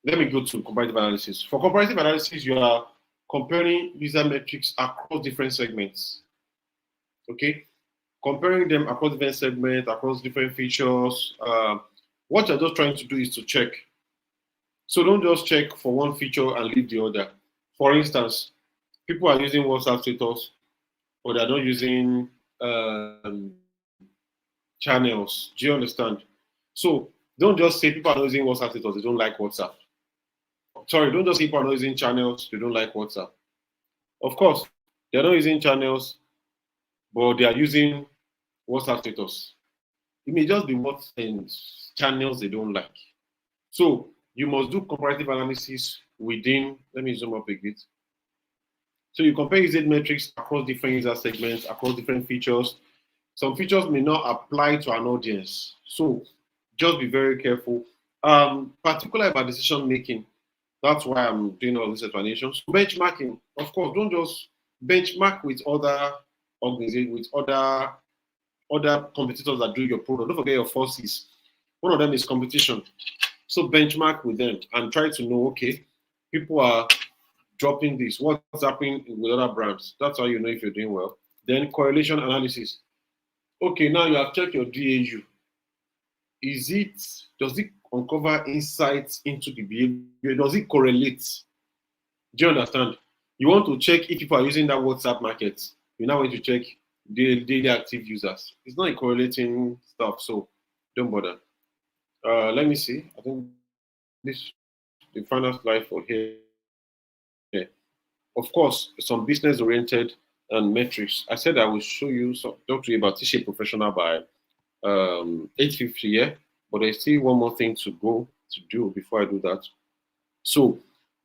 let me go to comparative analysis. For comparative analysis, you are comparing user metrics across different segments. Okay, comparing them across different segments, across different features. What you're just trying to do is to check. So don't just check for one feature and leave the other. For instance, people are using WhatsApp status, but they're not using channels. Do you understand? So don't just say people are not using WhatsApp status, they don't like WhatsApp. Sorry, don't just say people are not using channels, they don't like WhatsApp. Of course, they're not using channels, but they are using WhatsApp status. It may just be what channels they don't like. So you must do comparative analysis within, let me zoom up a bit. So you compare usage metrics across different user segments, across different features. Some features may not apply to an audience. So just be very careful. Particularly about decision making. That's why I'm doing all this explanation. So benchmarking, of course, don't just benchmark with other organizations, with other competitors that do your product. Don't forget your forces. One of them is competition. So benchmark with them and try to know, okay, people are dropping this. What's happening with other brands? That's how you know if you're doing well. Then correlation analysis. Okay, now you have checked your DAU. Does it uncover insights into the behavior? Does it correlate? Do you understand? You want to check if people are using that WhatsApp market. You now want to check daily active users. It's not a correlating stuff, so don't bother. Let me see. I think this the final slide for here. Of course, some business oriented and metrics. I said I will show you talk to you about T-shape professional by 8:50, yeah. But there's still one more thing to go to do before I do that. So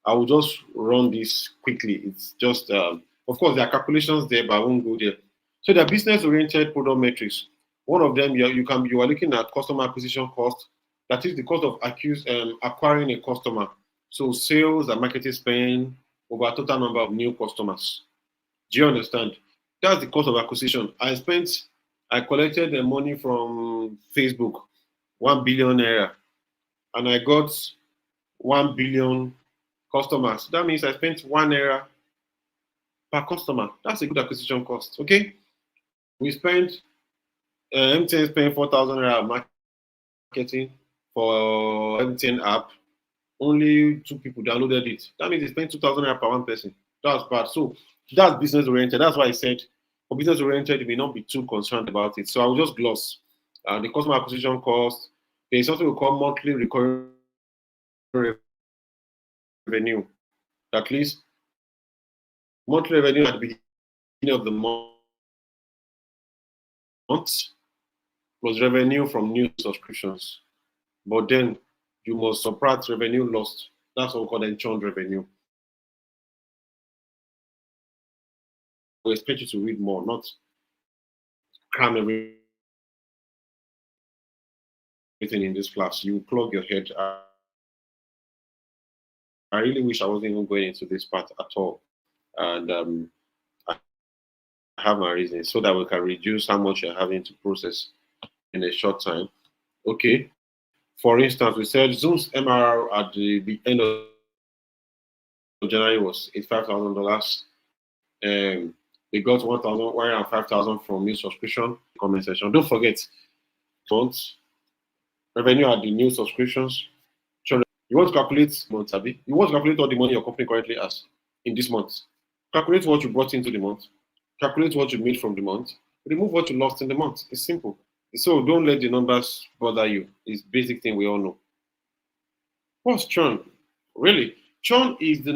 I will just run this quickly. It's just of course there are calculations there, but I won't go there. So the business oriented product metrics. One of them you are looking at customer acquisition cost. That is the cost of acquiring a customer. So sales and marketing spend over a total number of new customers. Do you understand? That's the cost of acquisition. I collected the money from Facebook, 1 billion naira, and I got 1 billion customers. That means I spent 1 naira per customer. That's a good acquisition cost. Okay, we spent MTN spent 4,000 naira marketing for MTN app. Only 2 people downloaded it. That means they spent 2,000 naira per one person. That's bad. So that's business oriented. That's why I said for business oriented, you may not be too concerned about it. So I will just gloss the customer acquisition cost. There is something we call monthly recurring revenue. At least monthly revenue at the beginning of the month plus revenue from new subscriptions. But then you must subtract revenue lost. That's what we call then churn revenue. We expect you to read more, not cram everything in this class. You plug your head. I really wish I wasn't even going into this part at all. And I have my reasons so that we can reduce how much you're having to process in a short time. Okay. For instance, we said Zoom's MRR at the end of January was $85,000. They got 1,105,000 from new subscription comment section. Don't forget, months revenue are the new subscriptions. You want to calculate month, Abi? You want to calculate all the money your company currently has in this month. Calculate what you brought into the month. Calculate what you made from the month. Remove what you lost in the month. It's simple. So don't let the numbers bother you. It's basic thing we all know. What's churn? Really? Churn is the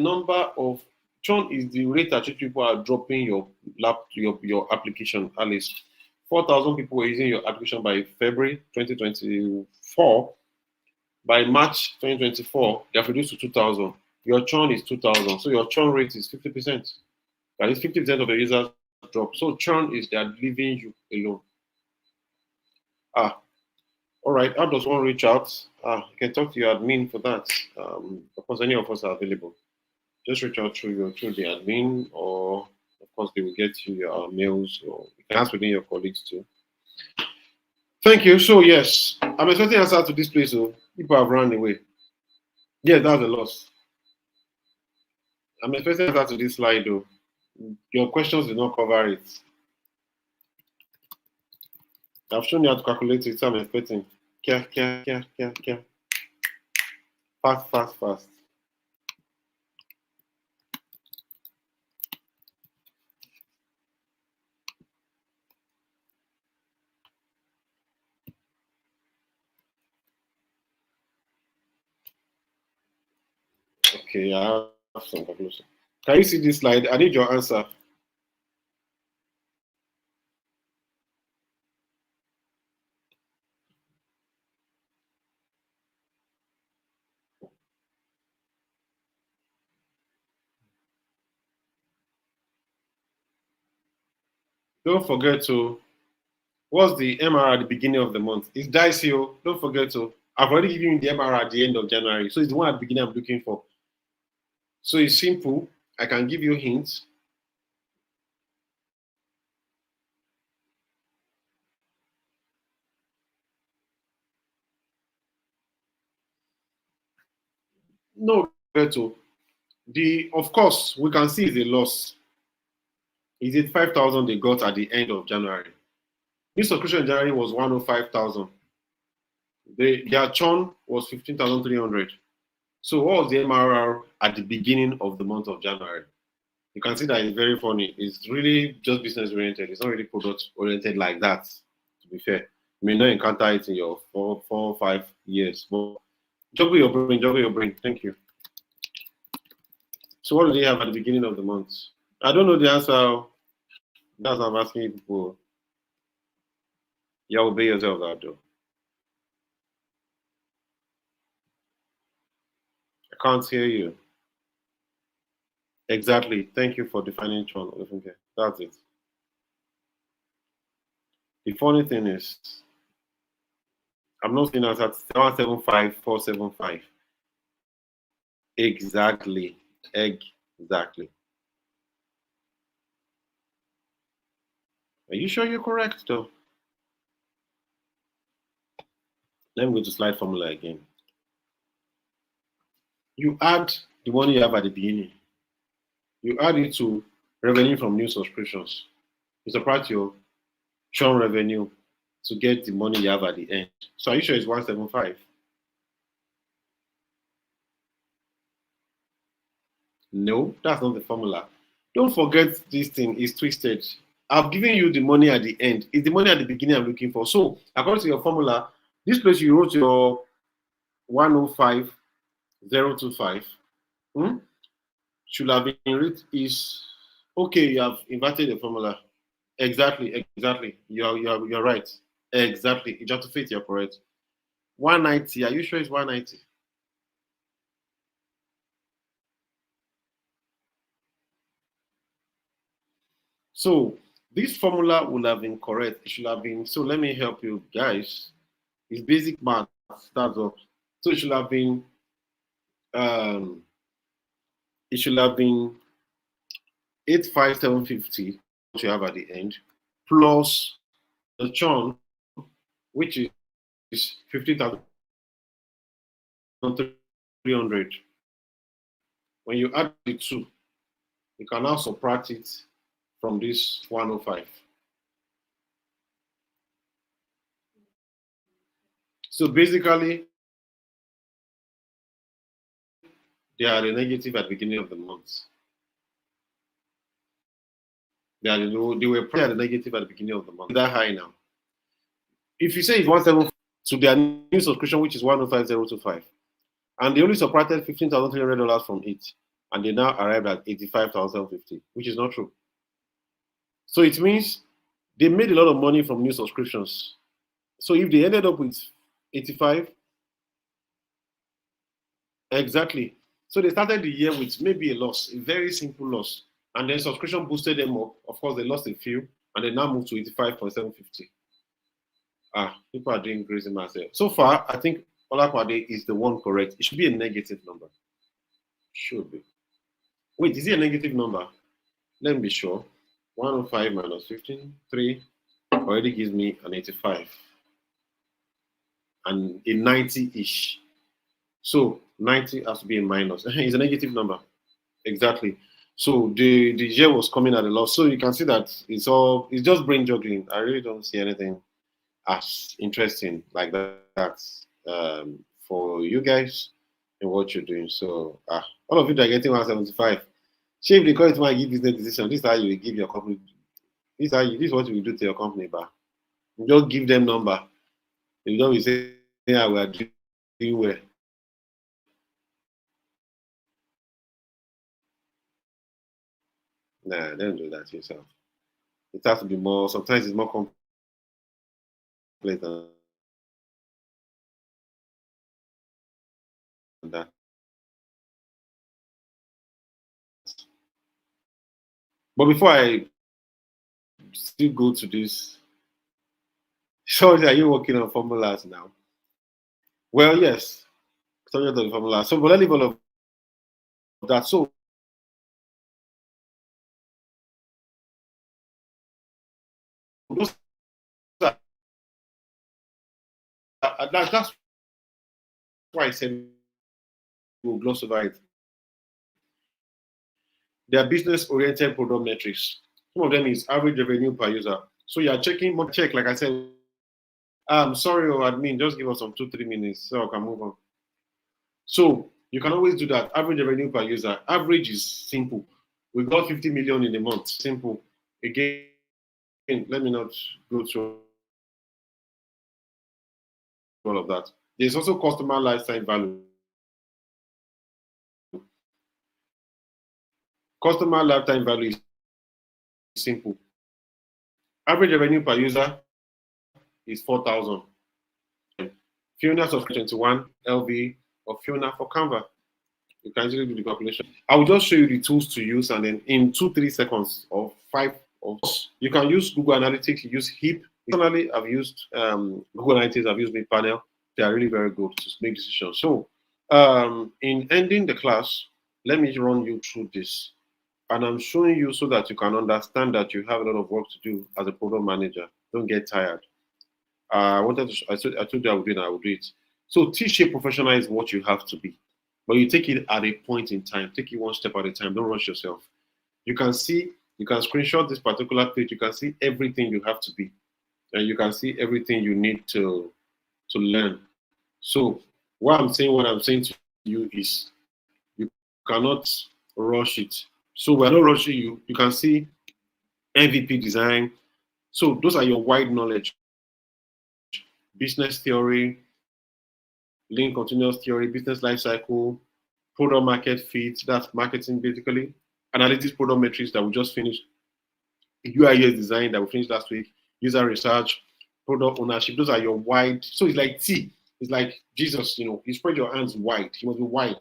rate at which people are dropping your application. At least 4,000 people were using your application by February 2024. By March 2024, they have reduced to 2,000. Your churn is 2,000. So your churn rate is 50%. That is 50% of the users drop. So churn is they are leaving you alone. All right. How does one reach out? You can talk to your admin for that. Of course, any of us are available. Just reach out through the admin, or of course they will get you your mails, or you can ask within your colleagues too. Thank you. So yes, I'm expecting answer to this place. So people have run away. Yes, that's a loss. I'm expecting answer to this slide though. Your questions did not cover it. I've shown you how to calculate it, so I'm expecting. Fast. Okay, I have some calculation. Can you see this slide? I need your answer. Don't forget to, what's the MR at the beginning of the month? It's dicey. Don't forget to, I've already given you the MR at the end of January. So it's the one at the beginning I'm looking for. So it's simple. I can give you hints. No, Beto. Of course, we can see it's a loss. Is it 5,000 they got at the end of January? New subscription in January was 105,000. Their churn was 15,300. So what was the MRR at the beginning of the month of January? You can see that it's very funny. It's really just business oriented. It's not really product oriented like that, to be fair. You may not encounter it in your 4 or 5 years. But juggle your brain. Thank you. So what do they have at the beginning of the month? I don't know the answer. That's what I'm asking people. You obey yourself that though. I can't hear you. Exactly. Thank you for defining churn. Okay, that's it. The funny thing is, I'm not seeing us at 775,475. Exactly. Exactly. Are you sure you're correct though? Let me go to slide formula again. You add the money you have at the beginning. You add it to revenue from new subscriptions. You subtract your churn revenue to get the money you have at the end. So are you sure it's 175? No, that's not the formula. Don't forget this thing is twisted. I've given you the money at the end. It's the money at the beginning I'm looking for. So according to your formula, this place you wrote your 105,025 should have been rate is okay. You have inverted the formula. Exactly. You're right. Exactly. You just to fit, you're correct. 190. Are you sure it's 190? So this formula would have been correct. It should have been. So let me help you guys. It's basic math. Starts up. So it should have been. Um, it should have been 85750. What you have at the end, plus the churn, which is 15,300. When you add the two, you can now subtract it from this 105. So basically, they are the negative at the beginning of the month. They were probably at the negative at the beginning of the month. That high now. If you say it's 175 to their new subscription, which is 105025, and they only subtracted $15,300 from it, and they now arrived at 85,050, which is not true. So it means they made a lot of money from new subscriptions. So if they ended up with 85, exactly. So they started the year with maybe a loss, a very simple loss. And then subscription boosted them up. Of course, they lost a few, and they now moved to 85,750. People are doing crazy math here. So far, I think Olakwade is the one correct. It should be a negative number. Should be. Wait, is it a negative number? Let me be sure. 105 minus 15, 3 already gives me an 85 and a 90-ish. So 90 has to be a minus. It's a negative number. Exactly. So the year was coming at a loss. So you can see that it's just brain juggling. I really don't see anything as interesting like that for you guys and what you're doing. So all of you that are getting 175. Shape the call it when I give business decision. This is how you give your company. This is what you do to your company, but you just give them number. You don't be saying, yeah, we are doing well. Nah, don't do that yourself. It has to be more. Sometimes it's more complex than that. But before I still go to this, so are you working on formulas now? Well, yes, subject of the formula. So, but let's leave all of that. So, those that's why I said we'll gloss over it. They are business-oriented product metrics. Some of them is average revenue per user. So you are checking, like I said. Sorry, admin, just give us some 2-3 minutes so I can move on. So you can always do that. Average revenue per user. Average is simple. We got 50 million in a month. Simple. Again, let me not go through all of that. There's also customer lifetime value. Customer lifetime value is simple. Average revenue per user is 4,000. Fiona subscription 21 LV or Fiona for Canva. You can easily do the calculation. I will just show you the tools to use, and then in 2-3 seconds or 5 of you can use Google Analytics, use HIP. Personally, I've used Google Analytics, I've used Midpanel. They are really very good to make decisions. So in ending the class, let me run you through this. And I'm showing you so that you can understand that you have a lot of work to do as a product manager. Don't get tired. I told you I would do it, I would do it. So T-shaped professional is what you have to be. But you take it at a point in time. Take it one step at a time. Don't rush yourself. You can screenshot this particular page. You can see everything you have to be. And you can see everything you need to learn. So what I'm saying to you is you cannot rush it. So we're not rushing you. You can see MVP design. So those are your wide knowledge. Business theory, lean continuous theory, business life cycle, product market fit, that's marketing basically, analytics, product metrics that we just finished, UI/UX design that we finished last week, user research, product ownership. Those are your wide. So it's like T. It's like Jesus, you spread your hands wide. You must be wide.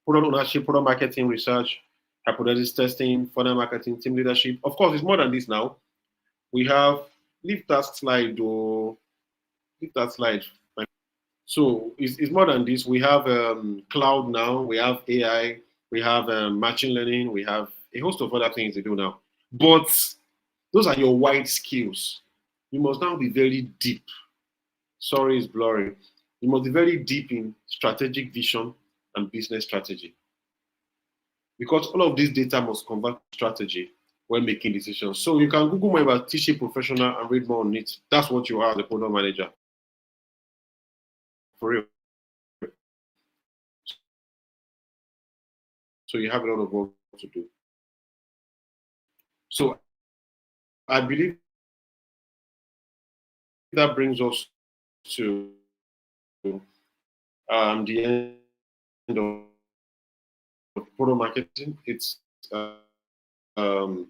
Product ownership, product marketing, research, hypothesis testing, further marketing, team leadership. Of course, it's more than this now. We have, leave that slide, or leave that slide. So it's more than this. We have cloud now. We have AI. We have machine learning. We have a host of other things to do now. But those are your wide skills. You must now be very deep. Sorry, it's blurry. You must be very deep in strategic vision and business strategy. Because all of this data must convert to strategy. when making decisions. So you can Google more about T-shaped professional and read more on it. That's what you are as a product manager. For real. So you have a lot of work to do. So I believe that brings us to the end of product marketing. It's um,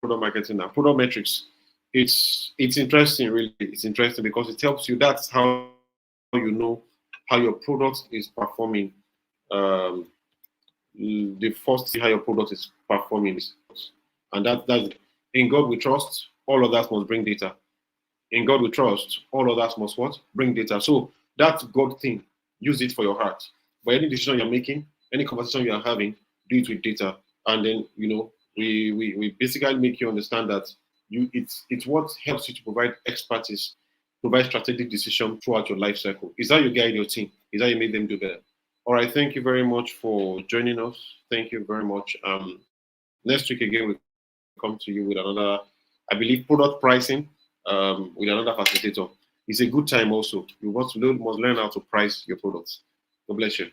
product marketing now. Product metrics. It's interesting, really. It's interesting because it helps you. That's how you know how your product is performing. Um, the first thing how your product is performing is, and that's in God we trust. All of that must bring data. In God we trust. All of that must what? Bring data. So that God thing, use it for your heart. But any decision you're making, any conversation you are having, do it with data. And then we basically make you understand that it's what helps you to provide expertise, provide strategic decision throughout your life cycle. Is that you guide your team? Is that you make them do better? All right, thank you very much for joining us. Thank you very much. Next week again we come to you with another, I believe, product pricing with another facilitator. It's a good time also. You must learn how to price your products. God bless you.